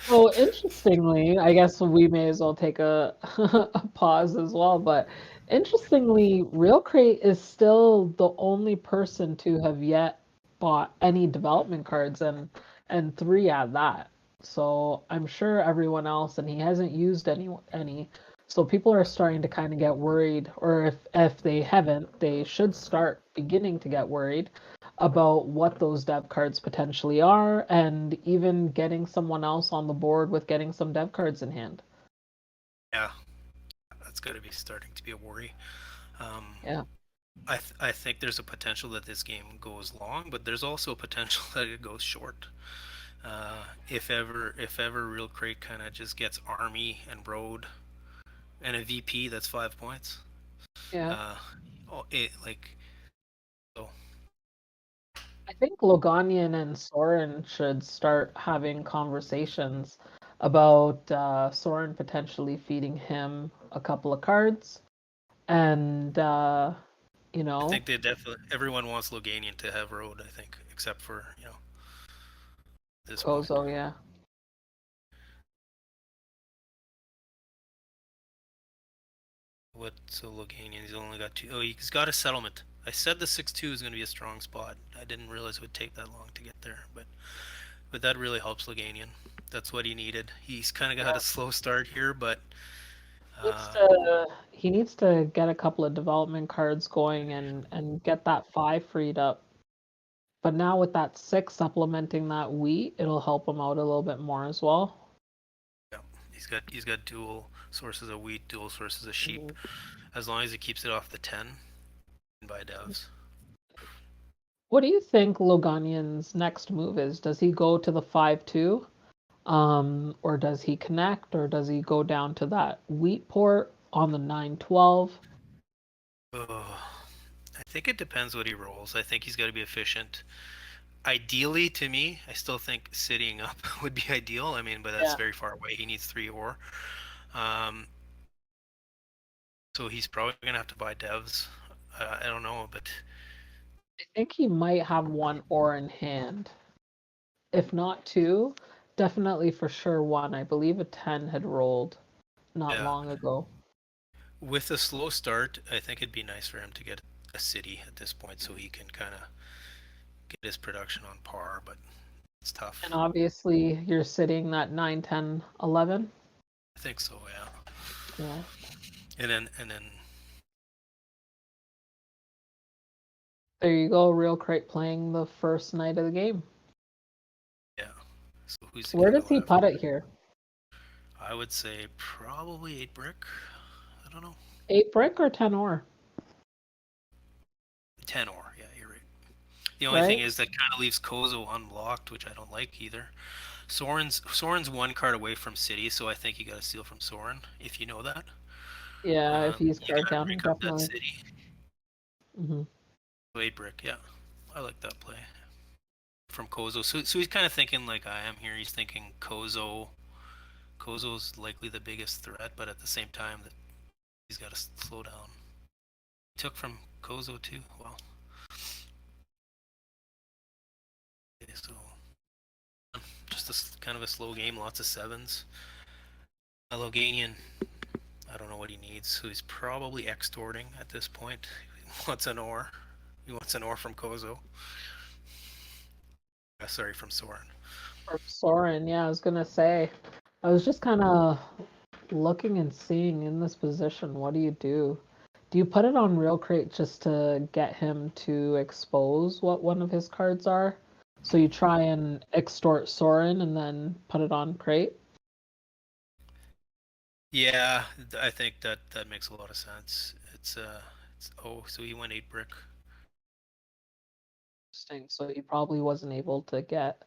So interestingly, I guess we may as well take a, a pause as well. But interestingly, Realcrate is still the only person to have yet bought any development cards and three at that. So I'm sure everyone else, and he hasn't used any. So people are starting to kind of get worried, or if they haven't, they should start beginning to get worried about what those dev cards potentially are and even getting someone else on the board with getting some dev cards in hand. Yeah, that's got to be starting to be a worry. Um, Yeah. I think there's a potential that this game goes long, but there's also a potential that it goes short. If ever Realcrait kind of just gets army and road and a VP that's 5 points. Yeah. Uh, it like so. I think Loganian and Soren should start having conversations about Soren potentially feeding him a couple of cards and you I know, think they definitely everyone wants Loganian to have road. I think, except for this point. Kozo, yeah. What so Loganian? He's only got two. Oh, he's got a settlement. I said the 6-2 is going to be a strong spot. I didn't realize it would take that long to get there, but that really helps Loganian. That's what he needed. He's kind of got a slow start here, but uh, He needs to get a couple of development cards going and get that 5 freed up. But now with that 6 supplementing that wheat, it'll help him out a little bit more as well. yeah, he's got dual sources of wheat, dual sources of sheep. Mhm. As long as he keeps it off the 10, by devs. What do you think Loganian's next move is? Does he go to the 5-2? Or does he connect? Or does he go down to that wheat port on the 9-12? Oh, I think it depends what he rolls. I think he's got to be efficient. Ideally, to me, I still think sitting up would be ideal. I mean, but that's Yeah. very far away. He needs three ore. Um, so he's probably gonna have to buy devs. I don't know, but I think he might have one ore in hand. If not two, definitely for sure one. I believe a 10 had rolled not yeah, long ago. with a slow start, I think it'd be nice for him to get a city at this point so he can kind of get his production on par. But it's And tough. obviously, you're sitting at 9, 10, 11. I think so, yeah. Yeah. And then There you go. Real Crate playing the first night of the game. yeah. So who's he Where gonna does go he put after? it here? I would say probably 8 brick. I don't know. 8 brick or 10 ore? 10 ore. Yeah, you're right. The only thing right? is that kind of leaves Kozo unblocked, which I don't like either. Soren's one card away from City, so I think you got to steal from Soren if you know that. Yeah, if he's You card got to counting, break up that definitely. City. Hmm. So 8 brick, yeah, I like that play from Kozo. So he's kind of thinking like I am here. He's thinking Kozo. Kozo's likely the biggest threat, but at the same time that he's got to slow down. He took from Kozo too. Well, okay, so just kind of a slow game. Lots of sevens. Loganian, I don't know what he needs, so he's probably extorting at this point. He wants an ore. He wants an ore from Kozo. Sorry, from Soren. Or Soren, yeah, I was gonna say. I was just kind of looking and seeing in this position, what do you do? Do you put it on Realcrait just to get him to expose what one of his cards are? So you try and extort Soren and then put it on Crate? Yeah, I think that makes a lot of sense. So he went 8 brick. Interesting. So he probably wasn't able to get.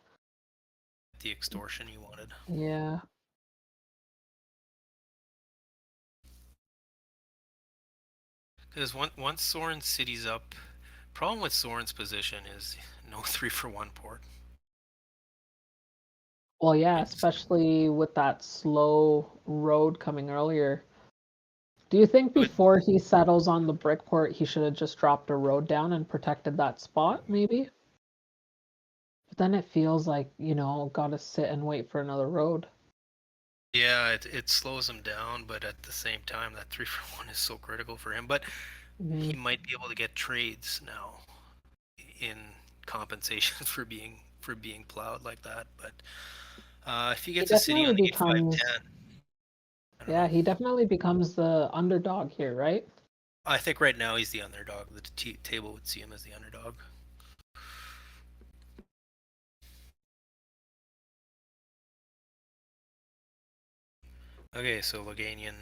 The extortion he wanted. Yeah. Because once Soren cities up, problem with Soren's position is no 3-for-1 port. Well, yeah, It's, especially with that slow road coming earlier. Do you think but before he settles on the brickport, he should have just dropped a road down and protected that spot, maybe? But then it feels like, gotta sit and wait for another road. yeah, it slows him down, but at the same time, that 3-for-1 is so critical for him. But Hmm. he might be able to get trades now in compensation for being plowed like that. But if he He gets a city definitely on the 8-5-10, becomes, I don't yeah, know. he definitely becomes the underdog here, right? I think right now he's the underdog. The table would see him as the underdog. Okay, so Loganian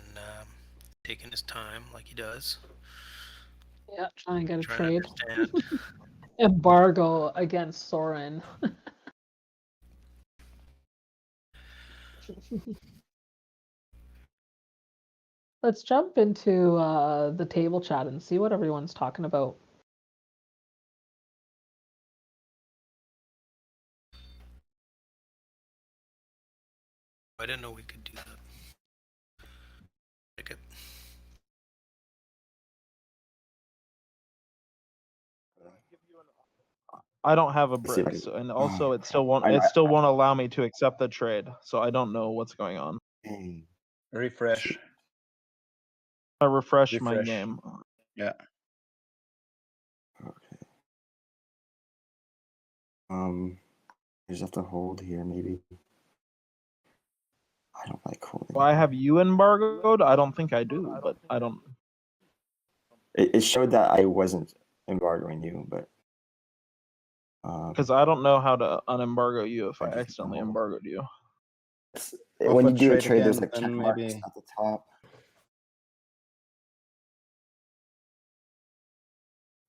taking his time like he does, Yeah, try and get a trying to trade. understand. Embargo against Soren. Let's jump into the table chat and see what everyone's talking about. I didn't know we could do that. Pick it. I don't have a Let's see if I brick, can. and also it still won't I, allow me to accept the trade, so I don't know what's going on. Refresh. I refresh my Refresh. game. Yeah. Okay. I just have to hold here, maybe. I don't like holding. Well, I have you embargoed. I don't think I do, but I don't. It showed that I wasn't embargoing you, but Because I don't know how to unembargo you if I just accidentally know. embargoed you. When you do a trade trade, there's again, like check then marks maybe- at the top.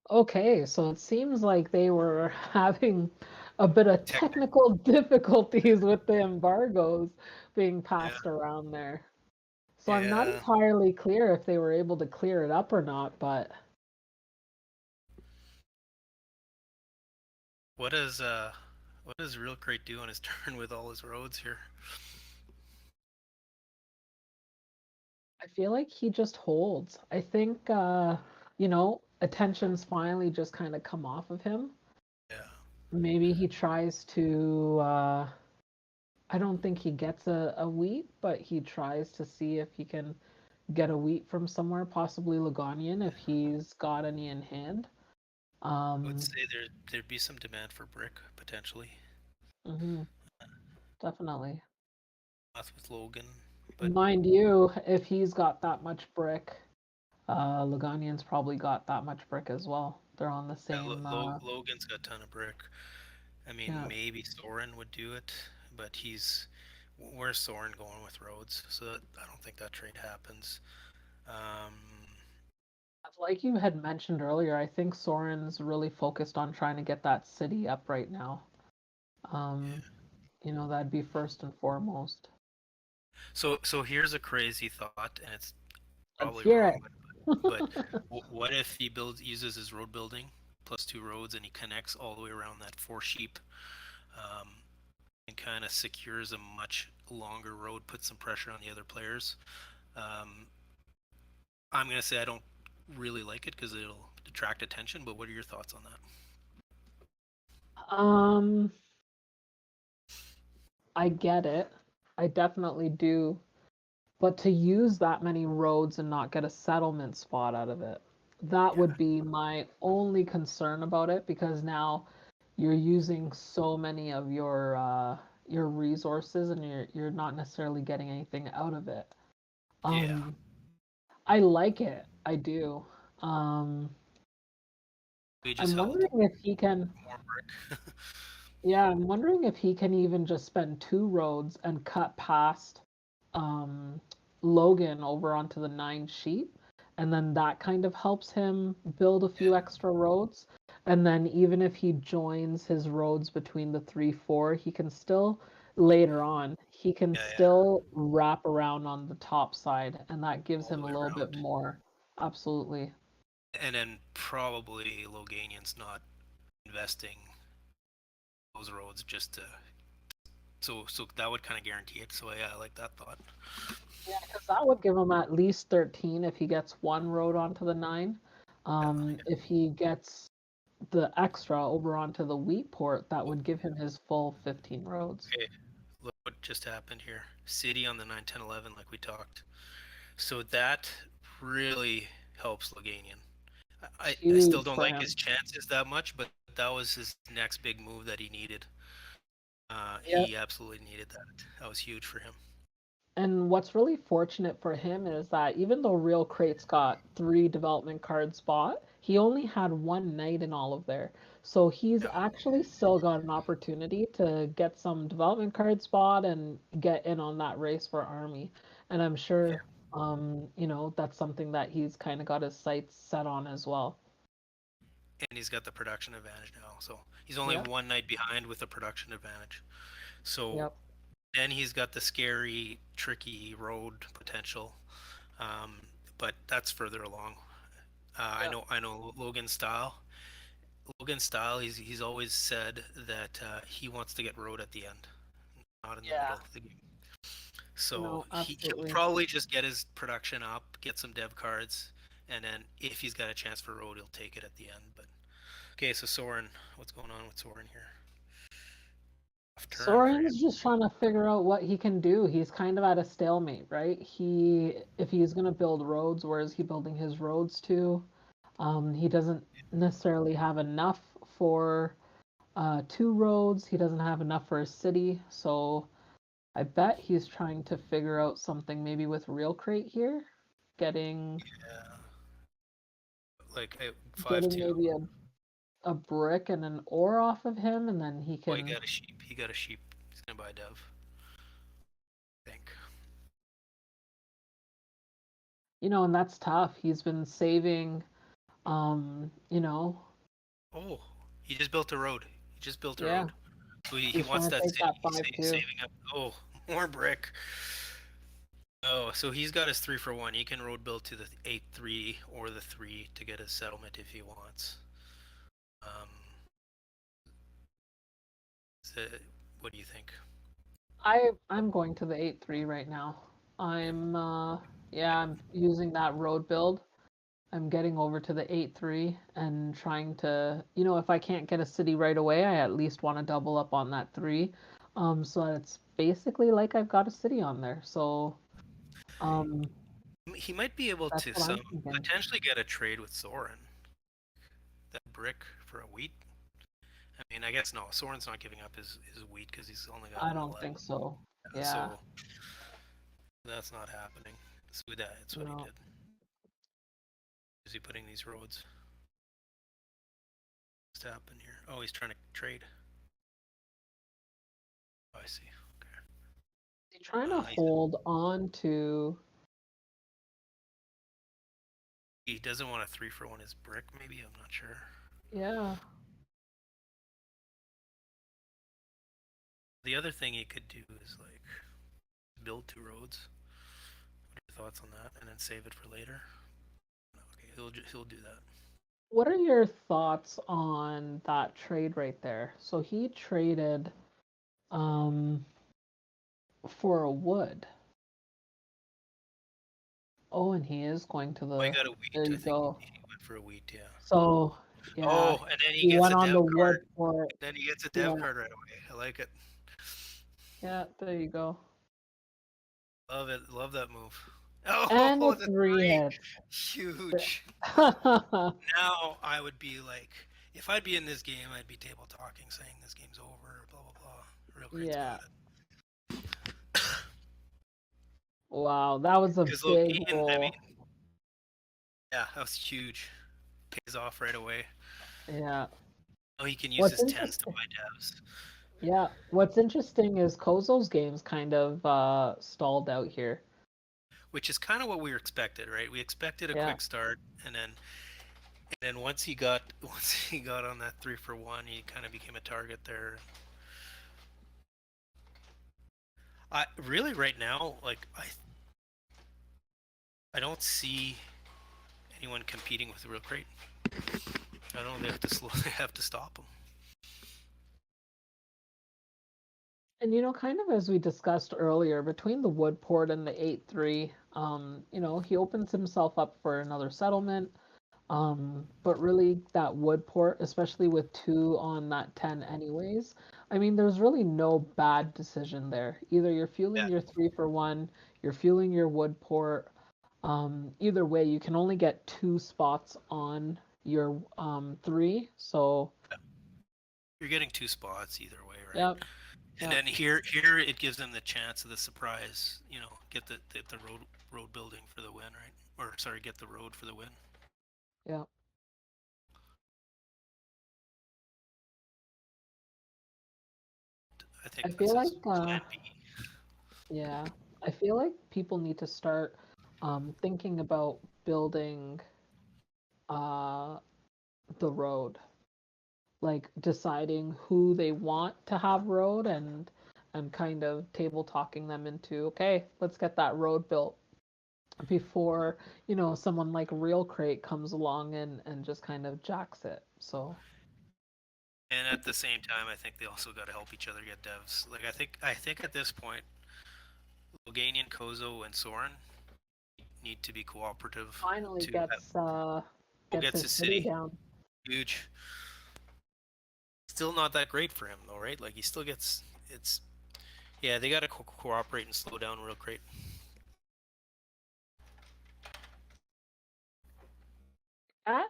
Okay, so it seems like they were having a bit of technical difficulties with the embargoes being passed around there. So I'm not Yeah. entirely clear if they were able to clear it up or not, but What does Realcrait do on his turn with all his roads here? I feel like he just holds. I think attention's finally just kind of come off of him. Yeah. Maybe he tries to I don't think he gets a wheat, but he tries to see if he can get a wheat from somewhere, possibly Loganian, if he's got any in hand. I would say there'd be some demand for brick potentially. Mhm, definitely. Not with Logan, but Mind you, if he's got that much brick, Loganian's probably got that much brick as well. They're on the same. Logan's got a ton of brick. I mean, Yeah. maybe Soren would do it, but where's Soren going with roads? So I don't think that trade happens. Like you had mentioned earlier, I think Soren's really focused on trying to get that city up right now. Um, that'd be first and foremost. So here's a crazy thought, and it's Let's probably hear wrong, it. but what if he uses his road building plus 2 roads, and he connects all the way around that 4 sheep, um, and kind of secures a much longer road, puts some pressure on the other players. Um, I'm gonna say I don't really like it because it'll attract attention. But what are your thoughts on that? Um, I get it. I definitely do. But to use that many roads and not get a settlement spot out of it, that Yeah, would be my only concern about it because now you're using so many of your resources and you're not necessarily getting anything out of it. yeah. Um, I like it. I do. Um, We just I'm held wondering if he can, more brick. yeah, I'm wondering if he can even just spend 2 roads and cut past um, Logan over onto the 9 sheet. And then that kind of helps him build a Yeah, few extra roads. And then even if he joins his roads between the 3, 4, he can still, later on, he can yeah. still wrap around on the top side. And that gives All the him a way little bit around. more. Absolutely. And then probably Loganian's not investing those roads just to so that would kind of guarantee it. So yeah, I like that thought. Yeah, because that would give him at least 13 if he gets 1 road onto the 9. Yeah, If he gets the extra over onto the wheat port, that would give him his full 15 roads. okay, look what just happened here. City on the 9, 10, 11, like we talked. So that really helps Loganian. I still Huge don't for like his him. chances that much, but that was his next big move that he needed. Yep. He absolutely needed that. That was huge for him. And what's really fortunate for him is that even though Realcrait's got 3 development cards bought, he only had 1 knight in all of there. So he's Yeah, actually still got an opportunity to get some development cards bought and get in on that race for army. And I'm yeah. sure, that's something that he's kind of got his sights set on as well. And he's got the production advantage now. So he's only Yep. 1 night behind with the production advantage. So Yep. then he's got the scary, tricky road potential. Um, but that's further along. I Yep. know. I know Logan Style. Logan Style. He's always said that he wants to get road at the end, not in the Yeah. middle of the game. So No, he'll absolutely. probably just get his production up, get some dev cards, and then if he's got a chance for road, he'll take it at the end. But okay, so Soren, what's going on with Soren here? Off turn for him. Soren's just trying to figure out what he can do. He's kind of at a stalemate, right? If he's going to build roads, where is he building his roads to? He doesn't necessarily have enough for 2 roads. He doesn't have enough for a city. So I bet he's trying to figure out something maybe with Realcrait here, getting Yeah, like 5-2. maybe a brick and an ore off of him, and then he Oh, he can, got a sheep. He got a sheep. He's gonna buy dev. I think. and that's tough. He's been saving, um, you know, Oh, he just built a road. He just built a yeah. road. So he He's wants trying to that take city. that He's 5-2. saving up. Oh, more brick. Oh, so he's got his 3-for-1. He can road build to the 8-3 or the 3 to get his settlement if he wants. Um, so what do you think? I'm going to the 8-3 right now. Yeah, I'm using that road build. I'm getting over to the 8-3 and trying to, if I can't get a city right away, I at least want to double up on that 3. So it's basically like I've got a city on there. So, um, he might be able that's to what some I'm thinking. potentially get a trade with Soren. That brick for a wheat. I mean, I guess no. Soren's not giving up his wheat because he's only got I an don't 11. think so. Yeah. So that's not happening. So that's what he No. did. Is he putting these roads? What's happened here? Oh, he's trying to trade. Oh, I see. Okay. He's trying to He's hold on to He doesn't want a 3-for-1 his brick, maybe? I'm not sure. Yeah. The other thing he could do is like build 2 roads. What are your thoughts on that? And then save it for later. Okay, he'll do that. What are your thoughts on that trade right there? So he traded for a wood. Oh, and he is going to Oh, he the. got a wheat. There I you think go. he went for a wheat. Yeah. So yeah, Oh, and then he he gets went a on dev the card. wood for. Then he gets a Yeah, dev card right away. I like it. yeah. There you go. Love it. Love that move. And Oh, a the 3 3. hits. Huge. Now I would be like, if I'd be in this game, I'd be table talking, saying this game's over, blah blah blah. Realcrait's Yeah. got it. Wow, that was a Because big Loganian, I roll. mean, yeah, that was huge. Pays off right away. Yeah. Oh, he can use What's his 10s to interesting? buy devs. Yeah. What's interesting is Kozo's games kind of stalled out here. Which is kind of what we expected, right? We expected a Yeah. quick start, and then once he got on that 3-for-1, he kind of became a target there. I really right now, like I don't see anyone competing with Realcrait. I don't know. They have to they have to stop him. And kind of as we discussed earlier, between the wood port and the 8-3, he opens himself up for another settlement. But really that wood port, especially with 2 on that 10 anyways, I mean, there's really no bad decision there. Either you're fueling Yeah. your 3-for-1, you're fueling your wood port. Either way, you can only get 2 spots on your 3. So You're getting 2 spots either way, right? yep. And Yep. then here it gives them the chance of the surprise. Get the road building for the win, right? Or sorry, get the road for the win. Yep. I think I that's feel like his plan B. yeah, I feel like people need to start thinking about building uh the road, like deciding who they want to have road and kind of table talking them into, okay, let's get that road built before, someone like Realcrait comes along and just kind of jacks it. So And at the same time, I think they also got to help each other get devs. Like I think at this point, Loganian, Kozo, and Soren need to be cooperative finally to gets gets his his city city. down. Huge. Still not that great for him though, right? Like he still gets it's. Yeah, they got to cooperate and slow down Realcrait. Ah.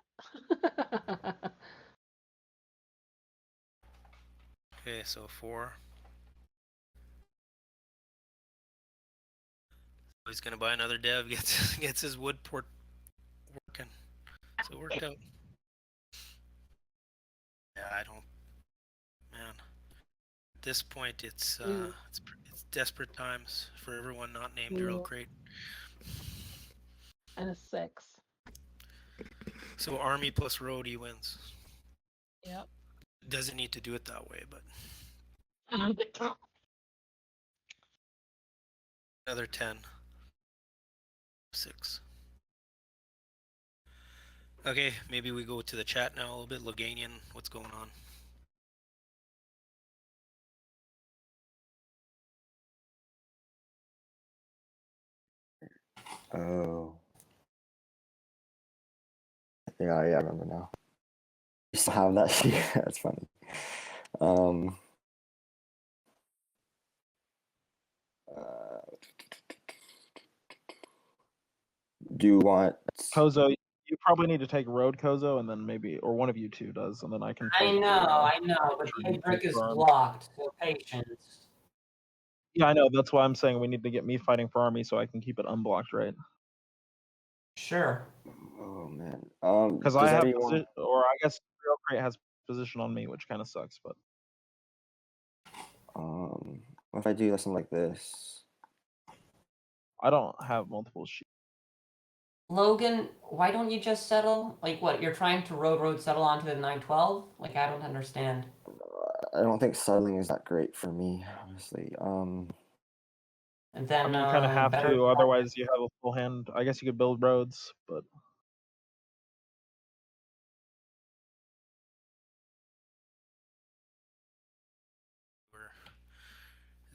Okay, so 4. He's gonna buy another dev. Gets his wood port working. So it worked out. Yeah, I don't. Man, at this point, it's desperate times for everyone not named Realcrait. And a 6. So army plus road, he wins. Yep. Doesn't need to do it that way, but another 10. 6. Okay, maybe we go to the chat now a little bit. Loganian, what's going on? Oh. Yeah, I remember now. You still have that sheet. That's funny. Do you want Kozo, you probably need to take road Kozo, and then maybe, or one of you two does, and then I can. I fight know, for, but the brick is for army. blocked, so patience. Yeah, I know. That's why I'm saying we need to get me fighting for army so I can keep it unblocked, right? Sure. Oh man. Because I have position, or I guess Realcrait has position on me, which kind of sucks. But what if I do something like this? I don't have multiple sheets. Logan, why don't you just settle? Like, what? You're trying to road settle onto the 912? Like, I don't understand. I don't think settling is that great for me, honestly. And then, I mean, you kind of have better to, otherwise you have a full hand. I guess you could build roads, but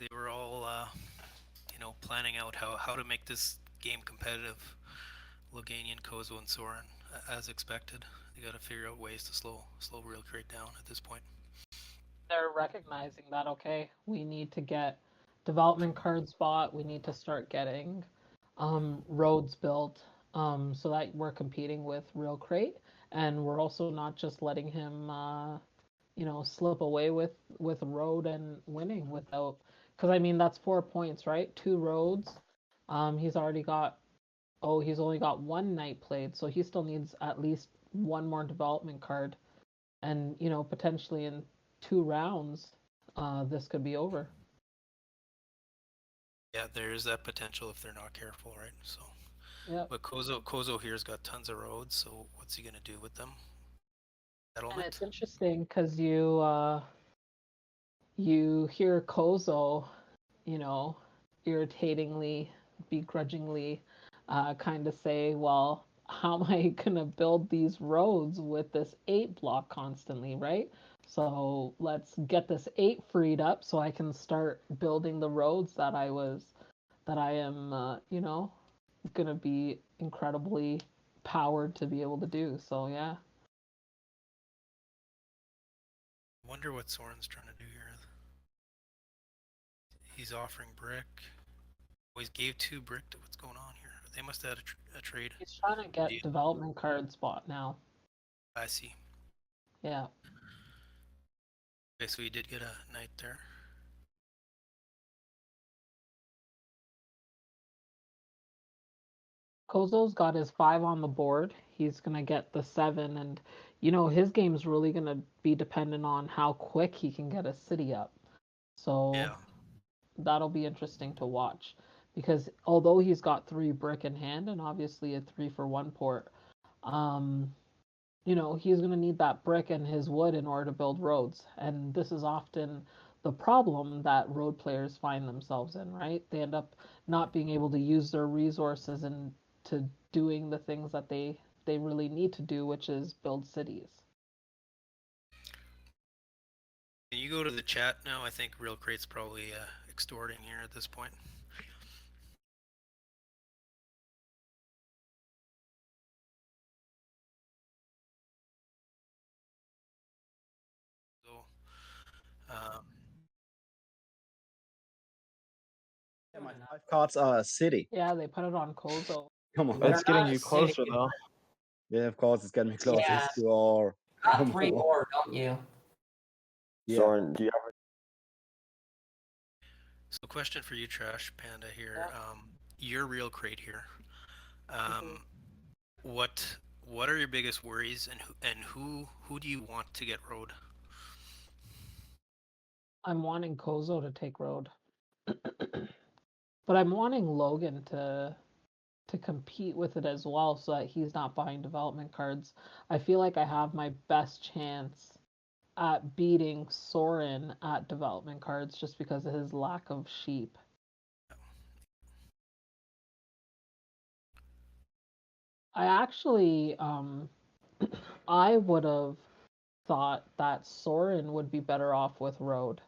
they were all, planning out how to make this game competitive. Loganian, Kozo, and Soren, as expected. They got to figure out ways to slow Realcrait down at this point. They're recognizing that, okay, we need to get development cards bought, we need to start getting roads built, so that we're competing with Realcrait, and we're also not just letting him slip away with road and winning without, because I mean that's 4 points, right? 2 roads. He's already got, he's only got one night played, so he still needs at least one more development card, and potentially in 2 rounds, this could be over. Yeah, there is that potential if they're not careful, right? So, yeah. But Kozo here's got tons of roads, so what's he gonna do with them? And it's interesting because you hear Kozo, irritatingly, begrudgingly, kind of say, well, how am I gonna build these roads with this 8 block constantly, right? So let's get this 8 freed up so I can start building the roads that I am, gonna be incredibly powered to be able to do. So yeah. I wonder what Soren's trying to do here. He's offering brick. Always gave 2 brick to what's going on here. They must have had a trade. He's trying to get development card spot now. I see. Yeah. Okay, so he did get a knight there. Kozo's got his 5 on the board. He's going to get the 7, and his game's really going to be dependent on how quick he can get a city up. So yeah, that'll be interesting to watch, because although he's got 3 brick in hand and obviously a 3 for 1 port, he's going to need that brick and his wood in order to build roads. And this is often the problem that road players find themselves in, right? They end up not being able to use their resources and to doing the things that they really need to do, which is build cities. Can you go to the chat now? I think Realcrait's probably extorting here at this point. So, my 5 cards are a city. Yeah, they put it on Kozo. Come on. it's getting you closer though. Yeah, of course, it's getting me closer Yeah. to our. Got 3 more, don't you? Yeah. Soren, do you have So question for you, TrashPanda here. You're Realcrait here. What are your biggest worries, and who do you want to get road? I'm wanting Kozo to take road. But I'm wanting Logan to compete with it as well, so that he's not buying development cards. I feel like I have my best chance at beating Soren at development cards just because of his lack of sheep. I actually, I would have thought that Soren would be better off with road.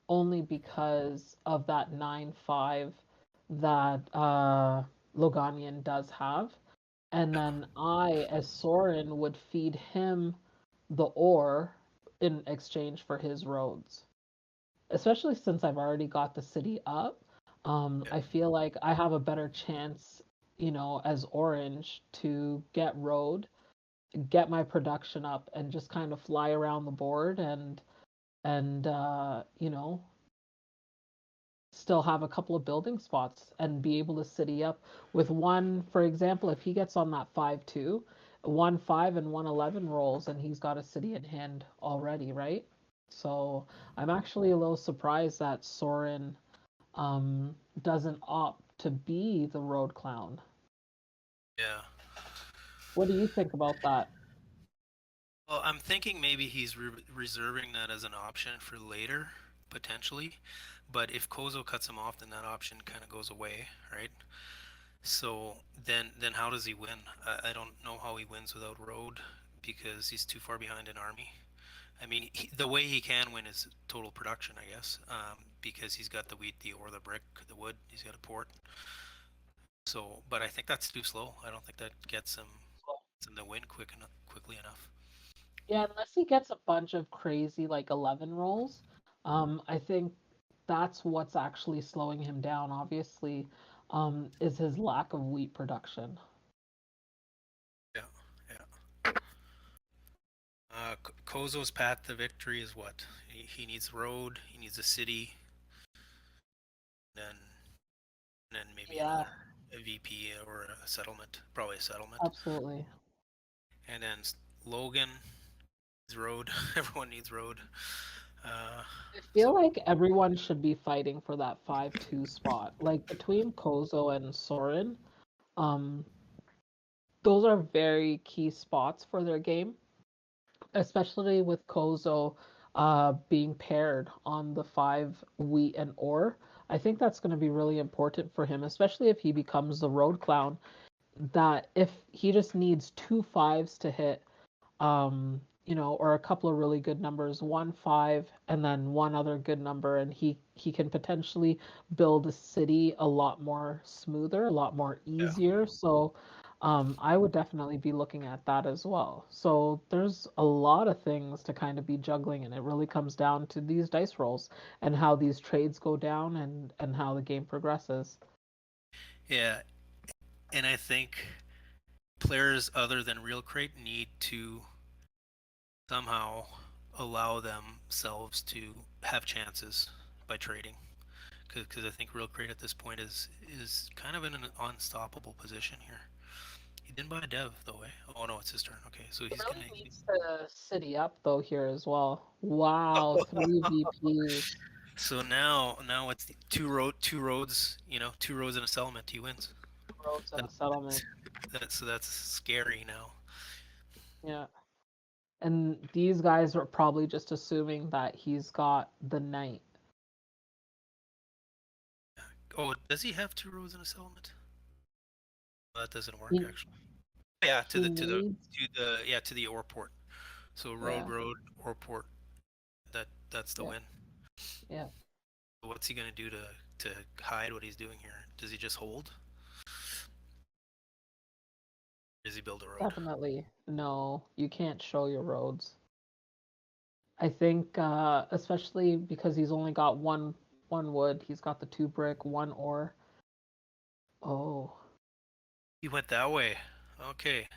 Only because of that 9-5 that Loganian does have. And then I, as Soren, would feed him the ore in exchange for his roads. Especially since I've already got the city up, I feel like I have a better chance, as Orange to get road, get my production up, and just kind of fly around the board and still have a couple of building spots and be able to city up with one. For example, if he gets on that 5-2, 1-5 and 1-11 rolls, and he's got a city in hand already, right? So I'm actually a little surprised that Soren doesn't opt to be the road clown. Yeah. What do you think about that? Well, I'm thinking maybe he's reserving that as an option for later, potentially. But if Kozo cuts him off, then that option kind of goes away, right? So then how does he win? I don't know how he wins without road because he's too far behind in army. I mean, the way he can win is total production, I guess, because he's got the wheat, the ore, the brick, the wood. He's got a port. So, but I think that's too slow. I don't think that gets him the win quickly enough. Yeah, unless he gets a bunch of crazy like 11 rolls, I think that's what's actually slowing him down, obviously, is his lack of wheat production. Yeah, yeah. Kozo's path to victory is what? He needs road, he needs a city, then maybe Yeah, a VP or a settlement, probably a settlement. absolutely. And then Logan needs road. Everyone needs road. I feel So like everyone should be fighting for that 5-2 spot. Like between Kozo and Soren, um, those are very key spots for their game, especially with Kozo being paired on the 5 wheat and ore. I think that's going to be really important for him, especially if he becomes the road clown. That if he just needs 2 5s to hit, or a couple of really good numbers, 1 5, and then one other good number, and he can potentially build a city a lot more smoother, a lot more yeah, easier. So, I would definitely be looking at that as well. So there's a lot of things to kind of be juggling, and it really comes down to these dice rolls and how these trades go down and how the game progresses. yeah, and I think players other than Realcrait need to somehow allow themselves to have chances by trading. Because I think Realcrait at this point is kind of in an unstoppable position here. He didn't buy a dev though, eh? Oh no, it's his turn. Okay, so he's Really gonna. needs to city up though here as well. Wow, 3 VPs. So now it's two roads. You know, 2 roads and a settlement. He wins. Roads and That, a settlement. that's scary now. Yeah. And these guys are probably just assuming that he's got the knight. Oh, does he have 2 roads and a settlement? Well, that doesn't work He actually. Yeah, he needs to the ore port. So yeah, road ore port. That's the yeah, win. yeah, What's he gonna do to hide what he's doing here? Does he just hold? Or does he build a road? definitely. No, you can't show your roads. I think especially because he's only got one wood, he's got the 2 brick, 1 ore. Oh. He went that way. Okay.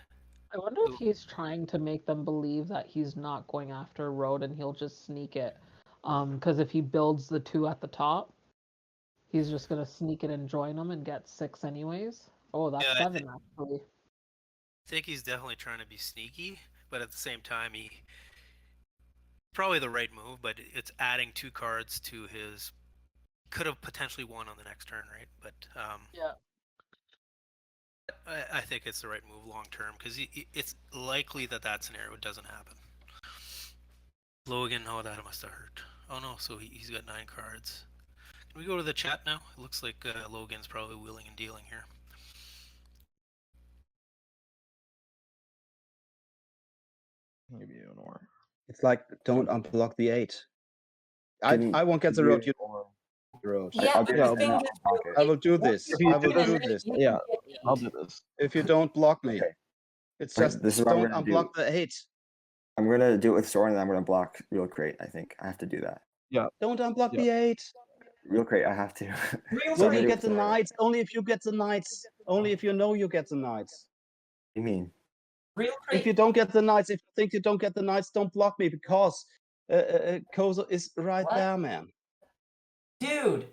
I wonder if he's trying to make them believe that he's not going after a road and he'll just sneak it. Because if he builds the 2 at the top, he's just gonna sneak it and join them and get 6 anyways. Oh, that's Yeah, 7 actually. I think he's definitely trying to be sneaky, but at the same time, he probably the right move. But it's adding 2 cards to his. Could have potentially won on the next turn, right? But Yeah. I think it's the right move long term because it's likely that scenario doesn't happen. Logan, oh, that must have hurt. Oh no, so he's got 9 cards. Can we go to the chat now? It looks like Logan's probably wheeling and dealing here. I'll give you an ore. It's like don't unblock the 8. Can I won't get the you- road. You the road. Yeah, I'll but do the it. thing I'll is, block it. I will do this. If you I will do do this- this. you Yeah, can get I'll eight. do this. If you don't block me, Okay. it's Okay, just this is what I'm don't gonna unblock do. the 8. I'm gonna do it with Soren and I'm gonna block Realcrait. I think I have to do that. Don't unblock Yeah. the 8. Realcrait, I have to. Real So I'm Will gonna you do it get with the Soren. knights? Only if you get the knights. Only if you know you get the knights. What do you mean? Real If you crate. don't get the knights, if you think you don't get the knights, don't block me because Kozo is right What? there, man. Dude,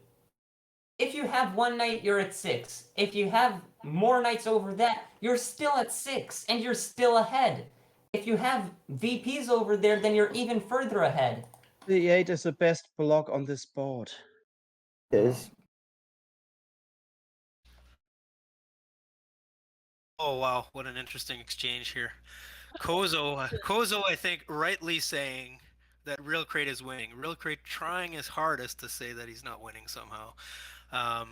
if you have one night, you're at 6. If you have more nights over that, you're still at 6, and you're still ahead. If you have VPs over there, then you're even further ahead. The 8 is the best block on this board. It is. Oh wow, what an interesting exchange here. Kozo, I think, rightly saying that Realcrait is winning. Realcrait trying his hardest to say that he's not winning somehow. I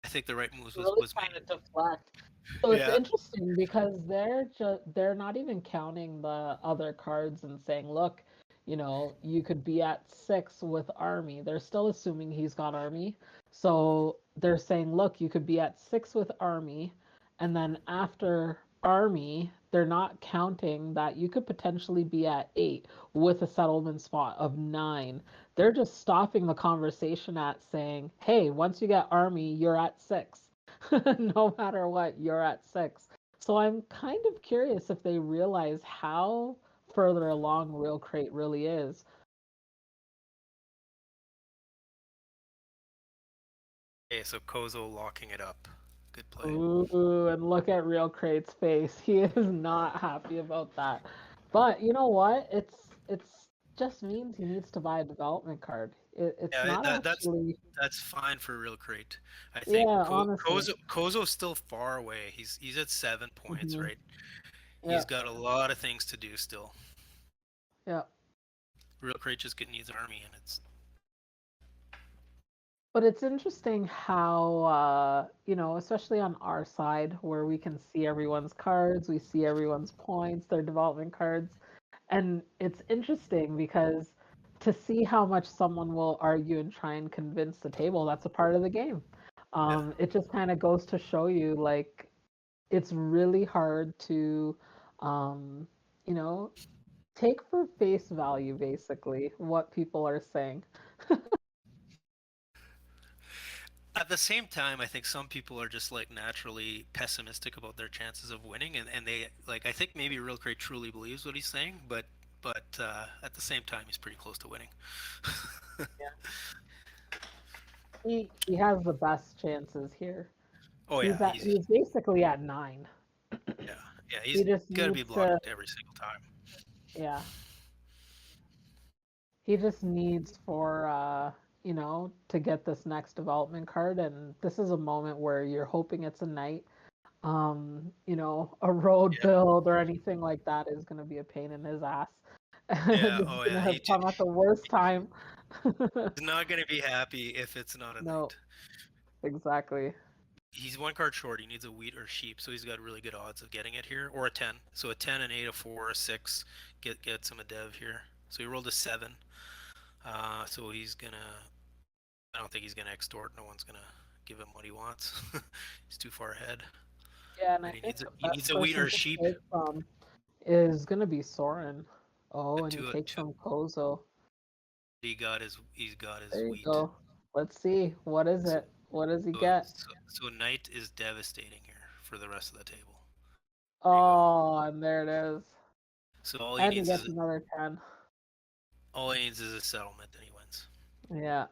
think the right move Really was trying to made. deflect. So it's Yeah, interesting because they're not even counting the other cards and saying, look, you could be at 6 with army. They're still assuming he's got army. So they're saying, look, you could be at 6 with army, and then after army, they're not counting that you could potentially be at 8 with a settlement spot of 9. They're just stopping the conversation at saying, hey, once you get army, you're at 6. No matter what, you're at 6. So I'm kind of curious if they realize how further along Realcrait really is. okay, so Kozo locking it up. Good play. Ooh, and look at Realcrait's face. He is not happy about that. But you know what? It's just means he needs to buy a development card. It's Yeah, not actually. that's fine for Realcrait. I think Yeah, honestly. Kozo's still far away. He's at 7 points, Hmm. right? Yeah, He's got a lot of things to do still. yeah. Realcrait just needs army, and it's But it's interesting how, especially on our side where we can see everyone's cards, we see everyone's points, their development cards. And it's interesting because to see how much someone will argue and try and convince the table, that's a part of the game. yeah. It just kind of goes to show you, like, it's really hard to, um, you know, take for face value, basically, what people are saying. At the same time, I think some people are just like naturally pessimistic about their chances of winning, and they like I think maybe Realcrait truly believes what he's saying, but at the same time, he's pretty close to winning. He has the best chances here. Oh yeah, He's basically at 9. yeah, yeah, He he's just got to be needs to, blocked every single time. yeah. He just needs for to get this next development card, and this is a moment where you're hoping it's a knight. A road Yeah, build or anything like that is gonna be a pain in his ass. yeah, This is oh gonna yeah. have come at the worst time. He's not gonna be happy if it's not a No, knight. exactly. He's one card short. He needs a wheat or sheep, so he's got really good odds of getting it here, or a 10. So a 10, an 8, a 4, a 6 gets him a dev here. So he rolled a 7. So he's gonna. I don't think he's gonna extort. No one's gonna give him what he wants. He's too far ahead. Yeah, and I And think the he best needs a wheat or person a to sheep. take from is gonna be Soren. A Oh, and he two, a takes two. from Kozo. He's got his There you wheat. go. Let's see. What is So it? What does he so, get? so knight is devastating here for the rest of the table. There you go. Oh, and there it is. So And he gets another 10. all he needs is a settlement, and he wins. Yeah.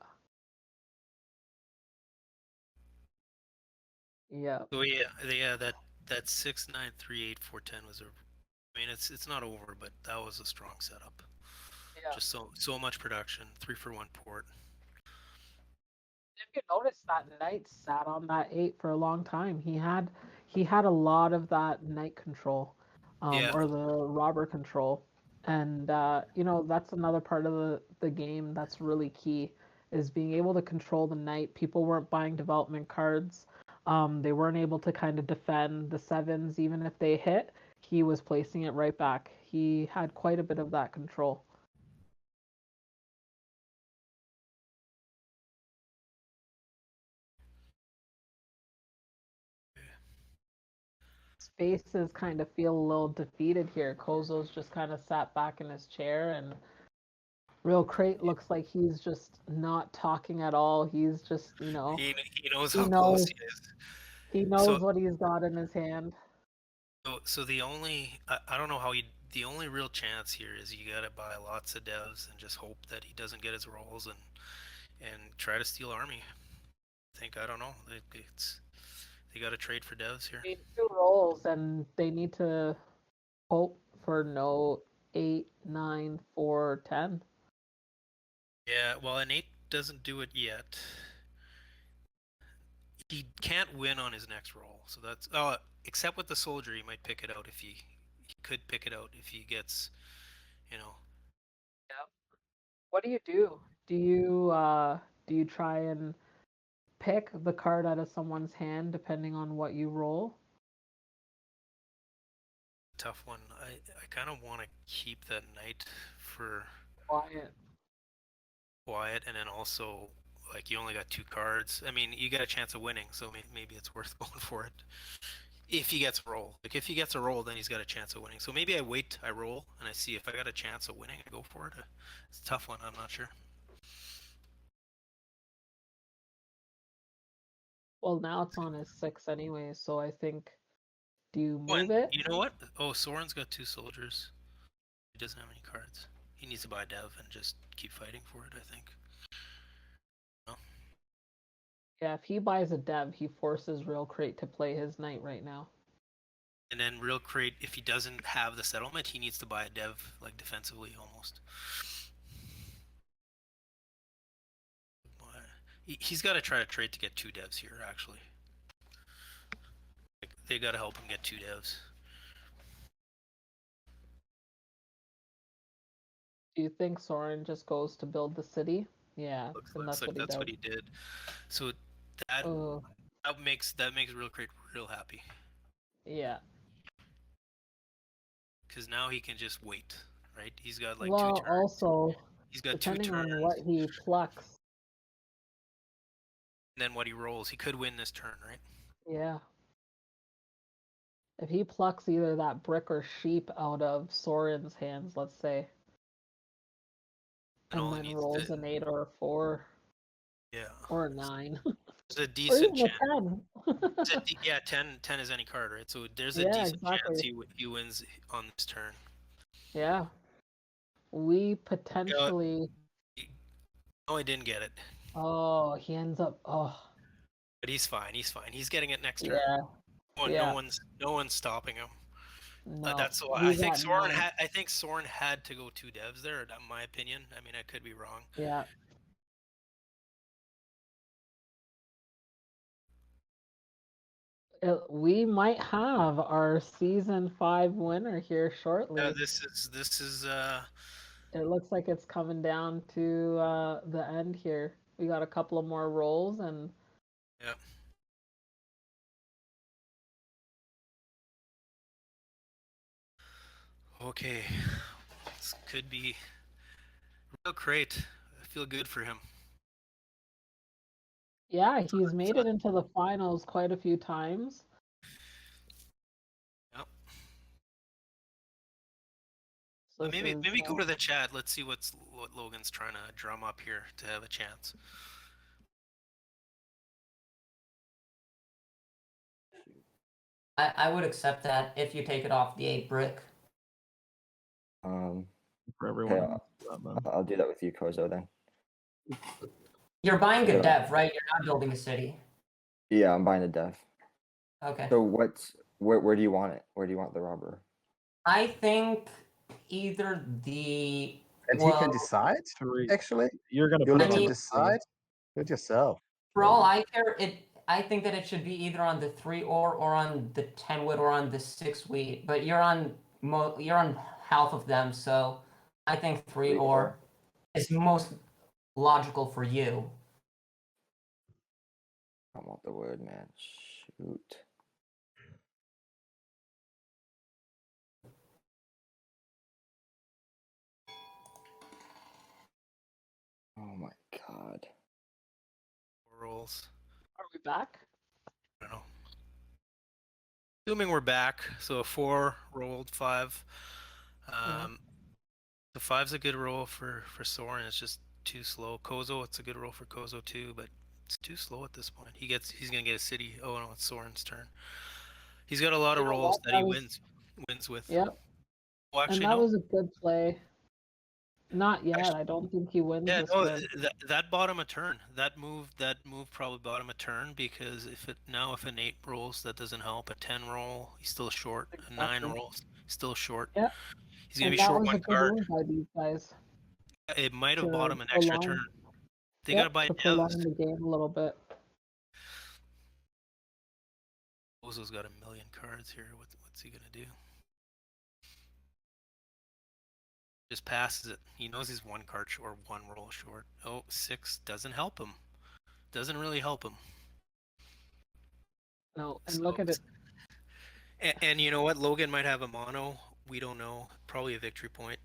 Yeah. So yeah, that 6, 9, 3, 8, 4, 10 was a. I mean, it's not over, but that was a strong setup. Yeah. Just so much production, 3 for 1 port. If you notice that knight sat on that 8 for a long time. He had a lot of that knight control, Yeah, or the robber control. And that's another part of the game that's really key is being able to control the knight. People weren't buying development cards. They weren't able to kind of defend the 7s even if they hit. He was placing it right back. He had quite a bit of that control. Faces kind of feel a little defeated here. Kozo's just kind of sat back in his chair, and Realcrait looks like he's just not talking at all. He's just, he knows he how close knows he is. he So knows what he's got in his hand. so the only I don't know how he the only real chance here is you gotta buy lots of devs and just hope that he doesn't get his rolls and try to steal army. I don't know. They gotta trade for devs here. They need 2 rolls, and they need to hope for no 8, 9, 4, 10. Yeah, well, an 8 doesn't do it yet. He can't win on his next roll, so that's except with the soldier, he might pick it out if he could pick it out if he gets, you know. Yeah. What do? Do you try and pick the card out of someone's hand depending on what you roll? Tough one. I kind of want to keep that knight for quiet, and then also like you only got 2 cards. I mean, you got a chance of winning, so maybe it's worth going for it. If he gets a roll, like if he gets a roll, then he's got a chance of winning. So maybe I wait, I roll, and I see if I got a chance of winning, I go for it. It's a tough one. I'm not sure. Well, now it's on his 6 anyway, so I think, do you Oh, move and it? you know what? Oh, Soren's got 2 soldiers. He doesn't have any cards. He needs to buy Dev and just keep fighting for it, I think. No? Yeah, if he buys a dev, he forces Realcrait to play his knight right now. And then Realcrait, if he doesn't have the settlement, he needs to buy a Dev, like defensively almost. He's got to try to trade to get 2 devs here, actually. Like, they got to help him get 2 devs. Do you think Soren just goes to build the city? Yeah, Looks and like that's what he did. So that makes Realcrait real happy. Yeah. Because now he can just wait, right? He's got like 2 Well, turns. also, He's got 2 depending turns. on what he plucks. And then what he rolls, he could win this turn, right? Yeah. If he plucks either that brick or sheep out of Soren's hands, let's say, and then rolls an 8 or a 4, or a 9, there's a decent or even chance. a 10. Yeah, 10 is any card, right? So there's a decent chance he wins on this turn. Yeah. We potentially. No, I didn't get it. Oh, he ends up. Oh. But he's fine. He's fine. He's getting it next turn. Yeah. No one's stopping him. No. That's why I think Soren had. I think Soren had to go 2 devs there. In my opinion. I mean, I could be wrong. Yeah. We might have our season 5 winner here shortly. Yeah, this is. It looks like it's coming down to the end here. We got a couple of more rolls and. Yeah. Okay, this could be Realcrait. I feel good for him. Yeah, he's made it into the finals quite a few times. Yep. So maybe go to the chat. Let's see what Logan's trying to drum up here to have a chance. I would accept that if you take it off the 8 brick. For everyone. Okay, I'll do that with you, Kozo, then. You're buying a dev, right? You're not building a city. Yeah, I'm buying a dev. Okay. So where do you want it? Where do you want the rubber? I think either the. And he can decide. Actually, you're gonna let him decide. Do it yourself. For all I care, I think that it should be either on the 3 or on the 10 wood or on the 6 wheat. But you're on half of them, so I think 3 or is most logical for you. I want the wood, man. Shoot. Oh my god. 4 rolls. Are we back? I don't know. Assuming we're back, so a 4 rolled 5. The 5's a good roll for Soren. It's just too slow. Kozo, it's a good roll for Kozo too, but it's too slow at this point. He's gonna get a city. Oh no, it's Soren's turn. He's got a lot of rolls that he wins with. Yep. Well, actually, and that was a good play. Not yet. Actually, I don't think he wins. Yeah, no, that bought him a turn. That move probably bought him a turn because if an 8 rolls, that doesn't help. A 10 roll, he's still short. A 9 rolls, still short. Yep. He's gonna be short 1 card. By these guys. It might have bought him an extra turn. They gotta buy to prolong the game a little bit. Kozo's got a million cards here. What's he gonna do? Just passes it. He knows he's one card or one roll short. Oh, 6 doesn't help him. Doesn't really help him. No, and look at it. And you know what? Logan might have a mono. We don't know. Probably a victory point.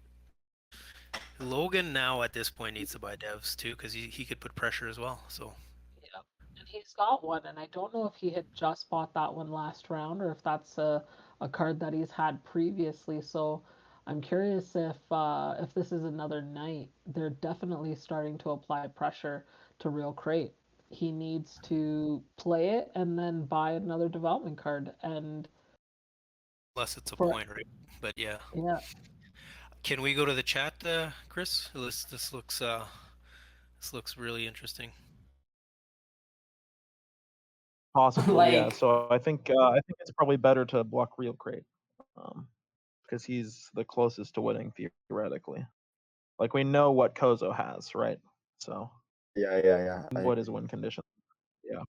Logan now at this point needs to buy devs too, because he could put pressure as well. So Yeah, and he's got one, and I don't know if he had just bought that one last round or if that's a card that he's had previously. So I'm curious if this is another night. They're definitely starting to apply pressure to Realcrait. He needs to play it and then buy another development card. And unless it's a for point, right? But yeah. yeah, Can we go to the chat, Chris? This looks really interesting. Possibly, yeah. Like- So I think it's probably better to block Realcrait, because he's the closest to winning theoretically. Like we know what Kozo has, right? So Yeah. what is win condition? Yeah.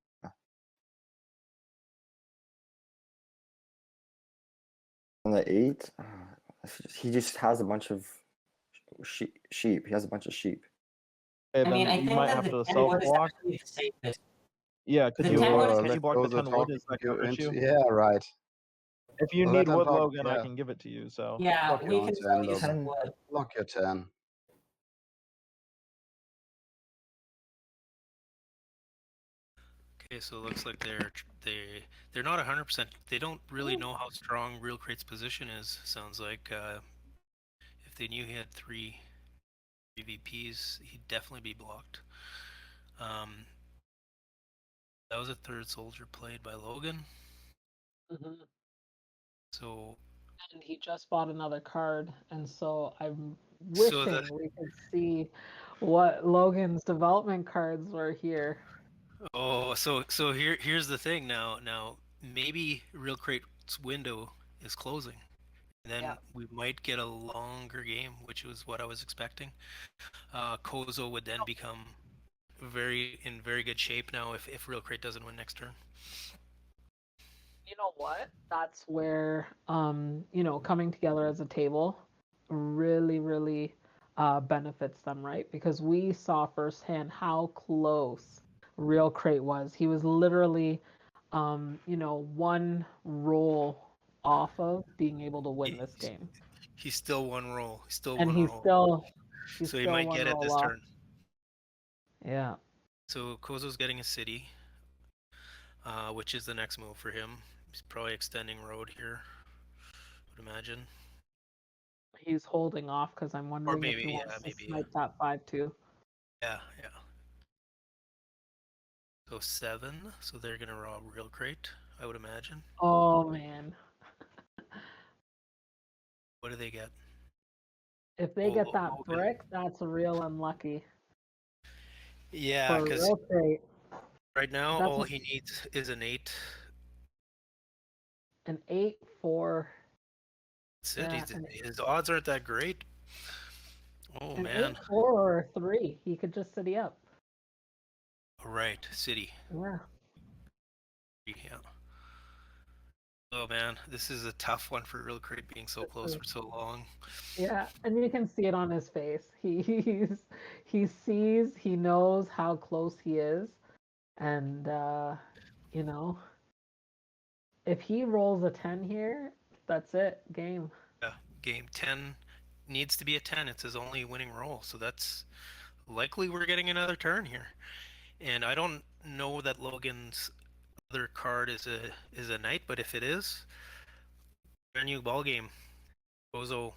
On the 8, he just has a bunch of sheep. He has a bunch of sheep. Okay, I mean, then I you think might that have the to 10 self wood is block. actually the safest. Yeah, could The you 10 wood is can you block the 10 wood? Is that you cover into, you? yeah, right. If you Let need them wood, talk, Logan, I yeah. can give it to you. So Yeah, Block we your can own sell 10, you some Logan. wood. Block your 10. Okay, so it looks like they're not 100%. They don't really know how strong Realcrait's position is. Sounds like if they knew he had three VPs, he'd definitely be blocked. That was a third soldier played by Logan. mhm. So And he just bought another card, and so I'm So wishing we could see what Logan's development cards were here. so here's the thing now. Now maybe Realcrait's window is closing. And then Yeah. we might get a longer game, which was what I was expecting. Kozo would then become in very good shape now if Realcrait doesn't win next turn. You know what? That's where coming together as a table really benefits them, right? Because we saw firsthand how close Realcrait was. He was literally one roll off of being able to win this game. He's still one roll. He's still And one he's roll. still So he might one get it roll this off. turn. Yeah. So Kozo's getting a city, which is the next move for him. He's probably extending road here, I would imagine. He's holding off because I'm wondering if he wants to snipe that 5-2. Yeah. So 7. So they're gonna rob Realcrait, I would imagine. Oh man. What do they get? If they get that Logan. brick, that's real unlucky. Yeah, For because Realcrait, right now that's all he needs is an 8. an 8-4. That's Yeah, it. His odds aren't that great. Oh an man. 8-4 or a 3. He could just city up. Right, city. Yeah. Yeah. Oh man, this is a tough one for Realcrait being so close for so long. Yeah, and you can see it on his face. He sees, he knows how close he is, and if he rolls a 10 here, that's it, game. Yeah, game 10 needs to be a 10. It's his only winning roll, so that's likely we're getting another turn here. And I don't know that Logan's other card is a knight, but if it is, brand new ball game, Kozo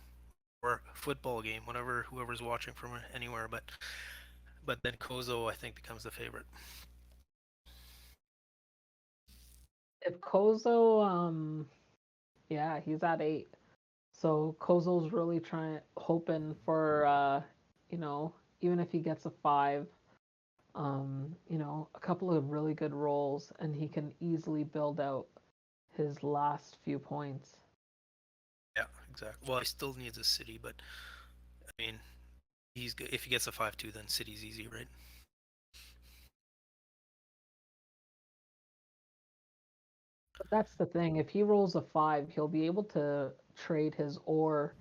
or football game, whoever's watching from anywhere, but then Kozo I think becomes the favorite. If Kozo, yeah, he's at 8. So Kozo's really hoping for, even if he gets a 5, a couple of really good rolls, and he can easily build out his last few points. Yeah, exactly. Well, he still needs a city, but I mean, if he gets a 5-2, then city's easy, right? But that's the thing. If he rolls a 5, he'll be able to trade his ore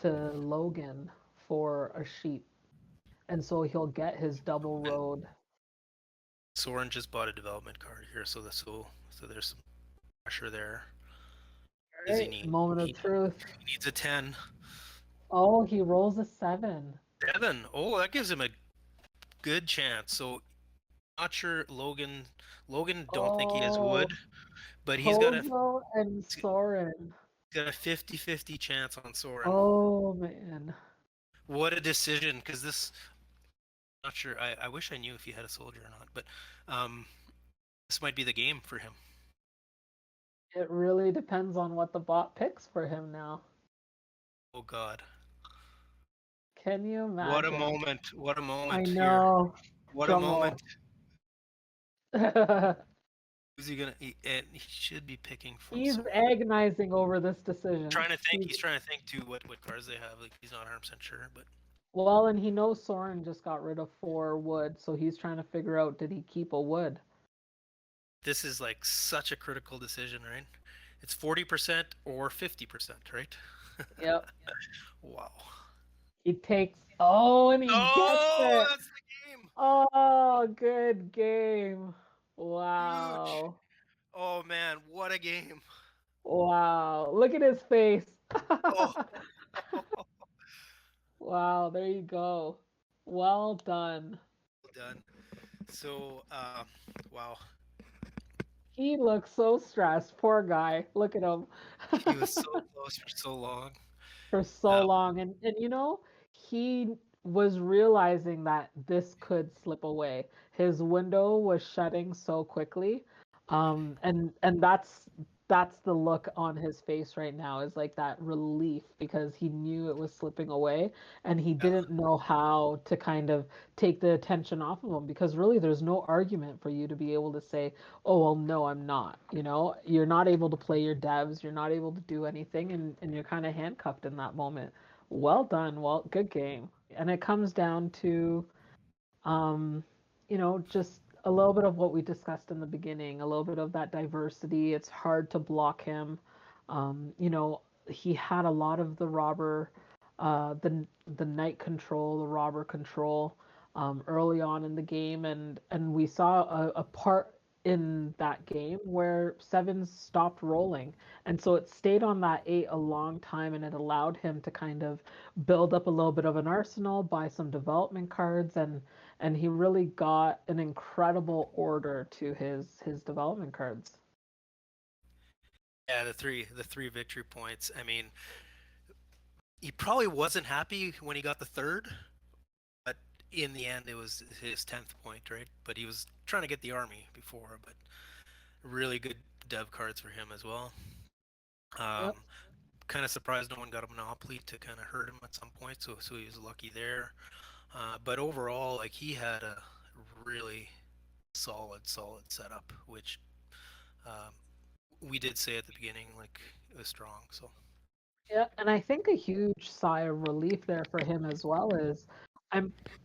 to Logan for a sheep. And so he'll get his double road. Soren just bought a development card here, so there's some pressure there. Does he Right? need? Moment of He truth. needs a 10. Oh, he rolls a 7. 7. Oh, that gives him a good chance. So not sure Logan don't think he has wood, but he's got a Kozo and Soren. 50-50 chance on Soren. Oh man. What a decision, because this not sure. I wish I knew if he had a soldier or not, but this might be the game for him. It really depends on what the bot picks for him now. Oh God. Can you imagine? What a moment. What a moment I here. know. What Drum a moment. roll. Who's he gonna he should be picking from He's Soren. agonizing over this decision. He's trying to think too what cards they have. Like he's not 100% sure, but Well, and he knows Soren just got rid of 4 wood, so he's trying to figure out, did he keep a wood? this is like such a critical decision, right? It's 40% or 50%, right? Yep. Wow. He takes. Oh, and he gets Oh, it. that's the game. Oh, good game. Wow. Huge. Oh man, what a game. Wow. Look at his face. Oh. Wow, there you go. Well done. Done. So, wow. He looks so stressed. Poor guy. Look at him. He was so close for so long. For so long. And you know, he was realizing that this could slip away. His window was shutting so quickly. And that's the look on his face right now, is like that relief, because he knew it was slipping away and he didn't know how to kind of take the attention off of him, because really there's no argument for you to be able to say, oh well, no, I'm not. You know, you're not able to play your devs, you're not able to do anything, and you're kind of handcuffed in that moment. Well done. Well, good game. And it comes down to um, you know, just a little bit of what we discussed in the beginning, a little bit of that diversity. It's hard to block him. You know, he had a lot of the robber, the knight control, the robber control, early on in the game, and we saw a part in that game where sevens stopped rolling, and so it stayed on that 8 a long time, and it allowed him to kind of build up a little bit of an arsenal, buy some development cards, and he really got an incredible order to his development cards. Yeah, the three victory points. I mean, he probably wasn't happy when he got the 3rd, but in the end it was his 10th point, right? But he was trying to get the army before, but really good dev cards for him as well. Yep. Kind of surprised no one got a monopoly to kind of hurt him at some point, so he was lucky there. But overall, like he had a really solid setup, which we did say at the beginning, like it was strong. So Yeah, and I think a huge sigh of relief there for him as well is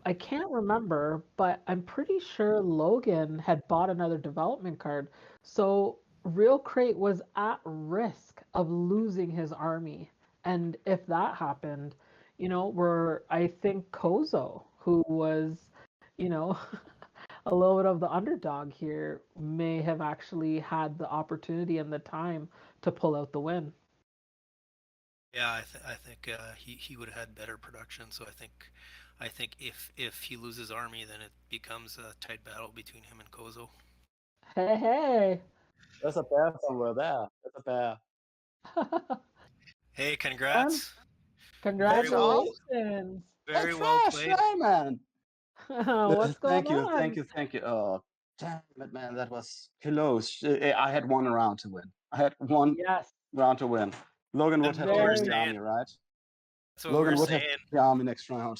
I can't remember, but I'm pretty sure Logan had bought another development card. So Realcrait was at risk of losing his army. And if that happened, you know, I think Kozo, who was, you know, a little bit of the underdog here, may have actually had the opportunity and the time to pull out the win. yeah, I think he would have had better production. So I think if he loses army, then it becomes a tight battle between him and Kozo. Hey, hey. There's a bear somewhere there. There's a bear. Hey, congrats! Congratulations. Very well played. Hey, man. What's going Thank you, on? thank you, thank you. Oh, damn it, man, that was close. I had one round to win. I had one Yes. round to win. Logan would have That's what we're taken the saying. army, right? That's what Logan we're would saying. have the army next round.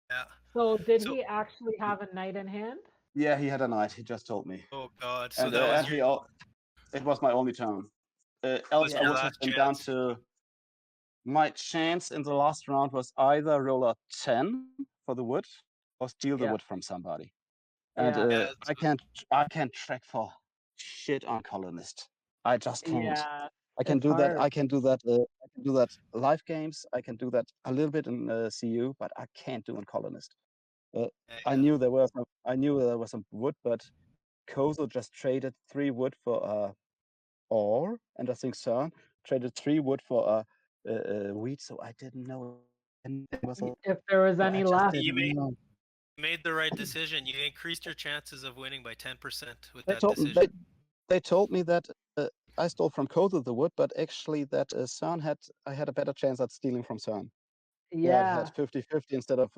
Yeah. So did he actually have a knight in hand? Yeah, he had a knight. He just told me. Oh God! So And that was actually, it was my only turn. Else, your I would last have been chance. down to. My chance in the last round was either roll a 10 for the wood or steal the Yeah. wood from somebody. And Yeah. Yeah, I can't track for shit on colonist. I just can't. Yeah, I can it's do that. hard. I can do that. I can do that live games. I can do that a little bit in CU, but I can't do in Colonist. I knew there was some. I knew there was some wood, but Kozo just traded 3 wood for ore, and I think Cern traded 3 wood for wheat. So I didn't know. And it was If there was I any just left. didn't know. Made the right decision. You increased your chances of winning by 10% with They that told decision. they told me that I stole from Kozo the wood, but actually that Cern I had a better chance at stealing from Cern. Yeah, I Yeah. had 50-50 instead of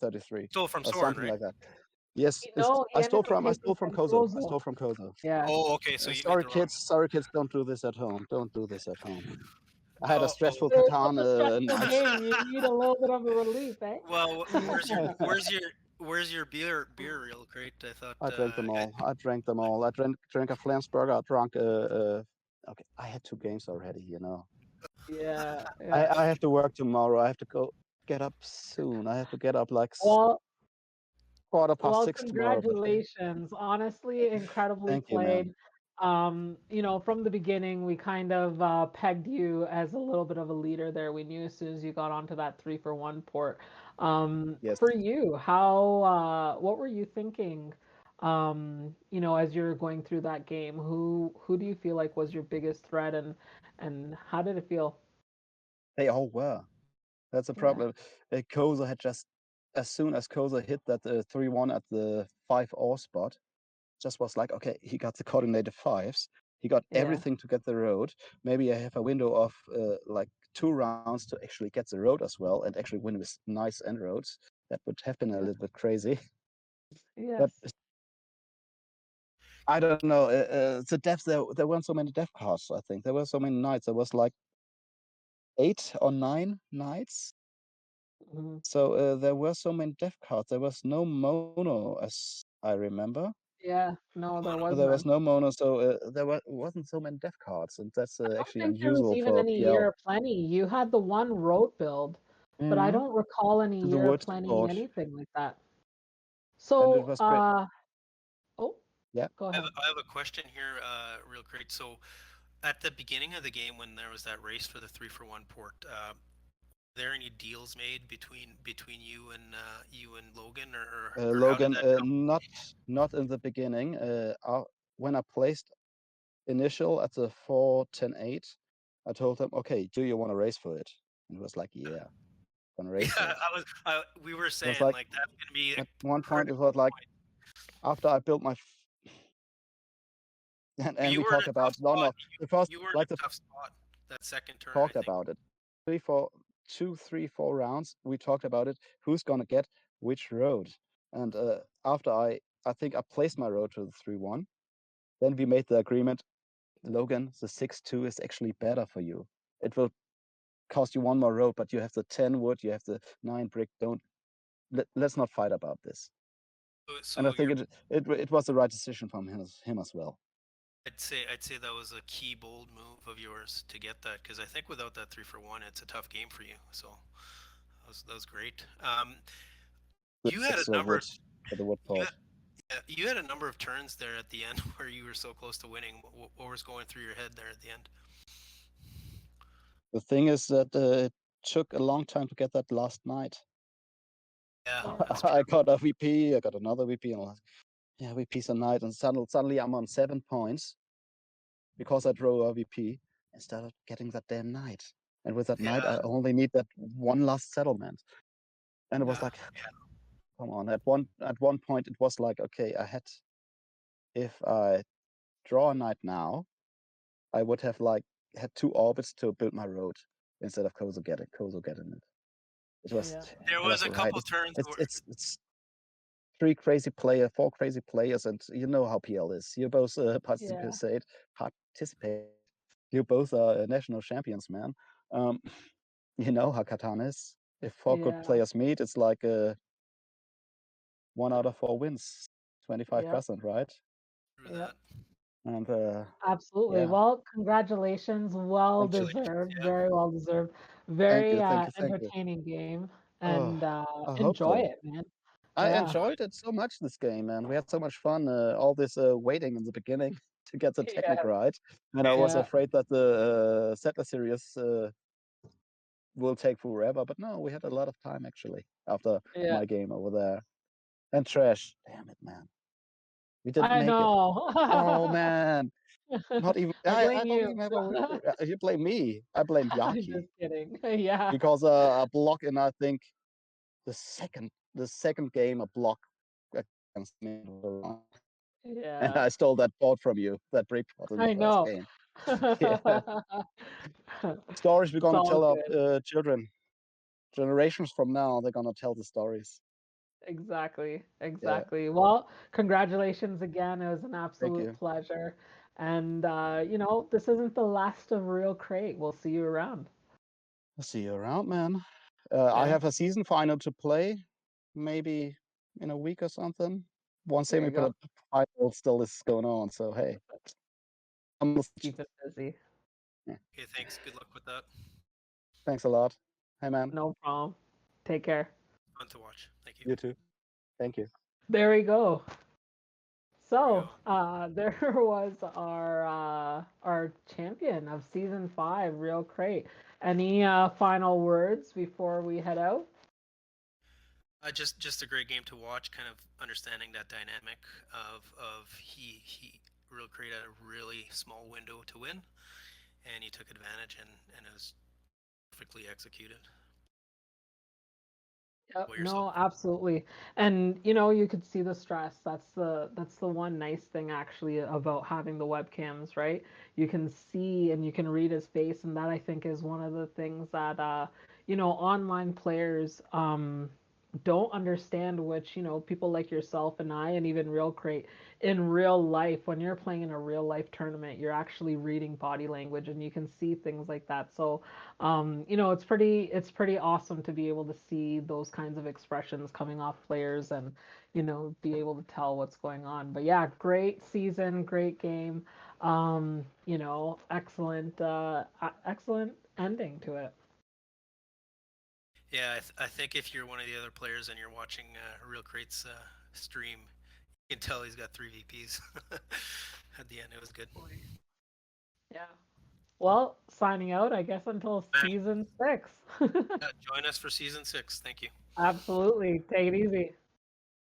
33 Stole from or Soren, something right? like that. Yes, No, he I ended stole up from taking from Kozo. I Kozo. stole from Kozo. Yeah. Oh, okay. So you made the wrong. Sorry kids, don't do this at home. Don't do this at home. I had a Oh, stressful It's such Catan a stressful night. game. You need a little bit of a relief, eh? well, where's your beer Realcrait? I thought. I drank them all. I drank them all. I drank a Flamsburger. I drank okay. I had 2 games already. You know. Yeah, yeah. I have to work tomorrow. I have to get up soon. I have to get up like Well, 6:15 tomorrow. But congratulations. Honestly, incredibly thank you, man. played. From the beginning, we kind of pegged you as a little bit of a leader there. We knew as soon as you got onto that 3-for-1 port. Yes. For you, what were you thinking, as you're going through that game? Who do you feel like was your biggest threat, and how did it feel? They all were. That's a Yeah. problem. Koza had just, as soon as Koza hit that 3-1 at the 5 ore spot, just was like, okay, he got the coordinated 5s. He got Yeah. everything to get the road. Maybe I have a window of like 2 rounds to actually get the road as well and actually win with nice end roads. That would have been a Yeah. little bit crazy. Yes. But I don't know. The depth, there weren't so many depth cards, I think. There were so many knights. There was like 8 or 9 knights. Mhm. So there were so many depth cards. There was no mono, as I remember. Yeah. No, there was There was none. no mono, so wasn't so many depth cards, and that's I don't actually think there was unusual even for any PL. year plenty. You had the one road build, but I Mhm. don't recall any The year wood plenty, board, anything like that. and it So, was great. oh, Yeah. go ahead. I have a question here, Realcrait. So, at the beginning of the game, when there was that race for the 3-for-1 port, were there any deals made between you and Logan, or how did Logan, that come? not in the beginning. When I placed initial at the 4-10-8, I told him, okay, do you want to race for it? And he was like, yeah, gonna race for Yeah, it. we were It saying was like, like that's gonna be a at one point, it critical was like, point. after I built my and You we were in talked a about tough no spot. the first You were in like the a tough spot that second turn, I talked think. about it 4 rounds we talked about it, who's gonna get which road. And after I think I placed my road to the 3-1, then we made the agreement, Logan, the 6-2 is actually better for you. It will cost you 1 more road, but you have the 10 wood, you have the 9 brick. Let's not fight about this. So And I think it was the right decision from him as well. I'd say that was a key bold move of yours to get that, because I think without that 3-for-1, it's a tough game for you. So that was great. You had a It's number wood for the wood you part. had, you had a number of turns there at the end where you were so close to winning. What was going through your head there at the end? The thing is that it took a long time to get that last night. Yeah, Yeah. that's true. I got a VP, I got another VP, and I was like, yeah, VP's a night, and suddenly I'm on 7 points because I drew a VP instead of getting that damn knight. And with that knight, Yeah, I only need that one last settlement. And it was yeah, like, come on. At one point, it was like, okay, if I draw a knight now, I would have like had 2 orbits to build my road instead of Kozo getting it. It was Yeah. there it was was a right. couple turns where It's 4 crazy players, and you know how PL is. You both participate. You both are national champions, man. Um, you know how Catan is. If 4 good Yeah. players meet, it's like 1 out of 4 wins, Yep. 25%, right? through Yep. that. And Absolutely. yeah, Well, congratulations. Well thank you, deserved. Yeah. Very well deserved. thank Very you, thank you, thank you. entertaining game, Oh, and I hope enjoy so. it, man. I Yeah. enjoyed it so much, this game, man. We had so much fun. All this waiting in the beginning. to get the technique Yeah. right, and I was Yeah. afraid that the Settler series will take forever. But no, we had a lot of time actually after Yeah. my game over there. And Trash, damn it, man, we didn't I make it. know. Oh man, not even. I I blame don't you. even have a. You blame me. I blame I'm Yaki just kidding. Yeah. because a block in I think the second game a block against me, and Yeah. I stole that pot from you, that brick pot in the I first know. game. Yeah, stories we're It's gonna all tell our good. children, generations from now. They're gonna tell the stories. Exactly. Yeah, Exactly. Well, congratulations again. It was an thank absolute you. pleasure. And this isn't the last of Realcrait. We'll see you around. I'll see you around, man. I Okay. have a season final to play, maybe in a week or something. One There you go. semi-final still is going on, so hey, I'm Keep it busy. Okay, thanks. Good luck with that. thanks a lot. Hey, man. No problem. Take care. Fun to watch. Thank you. You too. Thank you. There we go. So, go. there was our champion of season 5, Realcrait. Any final words before we head out? Just a great game to watch. Kind of understanding that dynamic of he Realcrait had a really small window to win, and he took advantage and it was perfectly executed. Yep, What yourself? no, absolutely. And you could see the stress. That's the one nice thing actually about having the webcams, right? You can see and you can read his face, and that I think is one of the things that online players don't understand, which people like yourself and I and even Realcrait in real life, when you're playing in a real life tournament, you're actually reading body language and you can see things like that. So it's pretty awesome to be able to see those kinds of expressions coming off players and be able to tell what's going on. But yeah, great season, great game. Excellent ending to it. Yeah, I think if you're one of the other players and you're watching Realcrait's stream, you can tell he's got 3 VPs. At the end, it was good. Yeah. Well, signing out, I guess, until season 6. Join us for season 6. Thank you. Absolutely. Take it easy.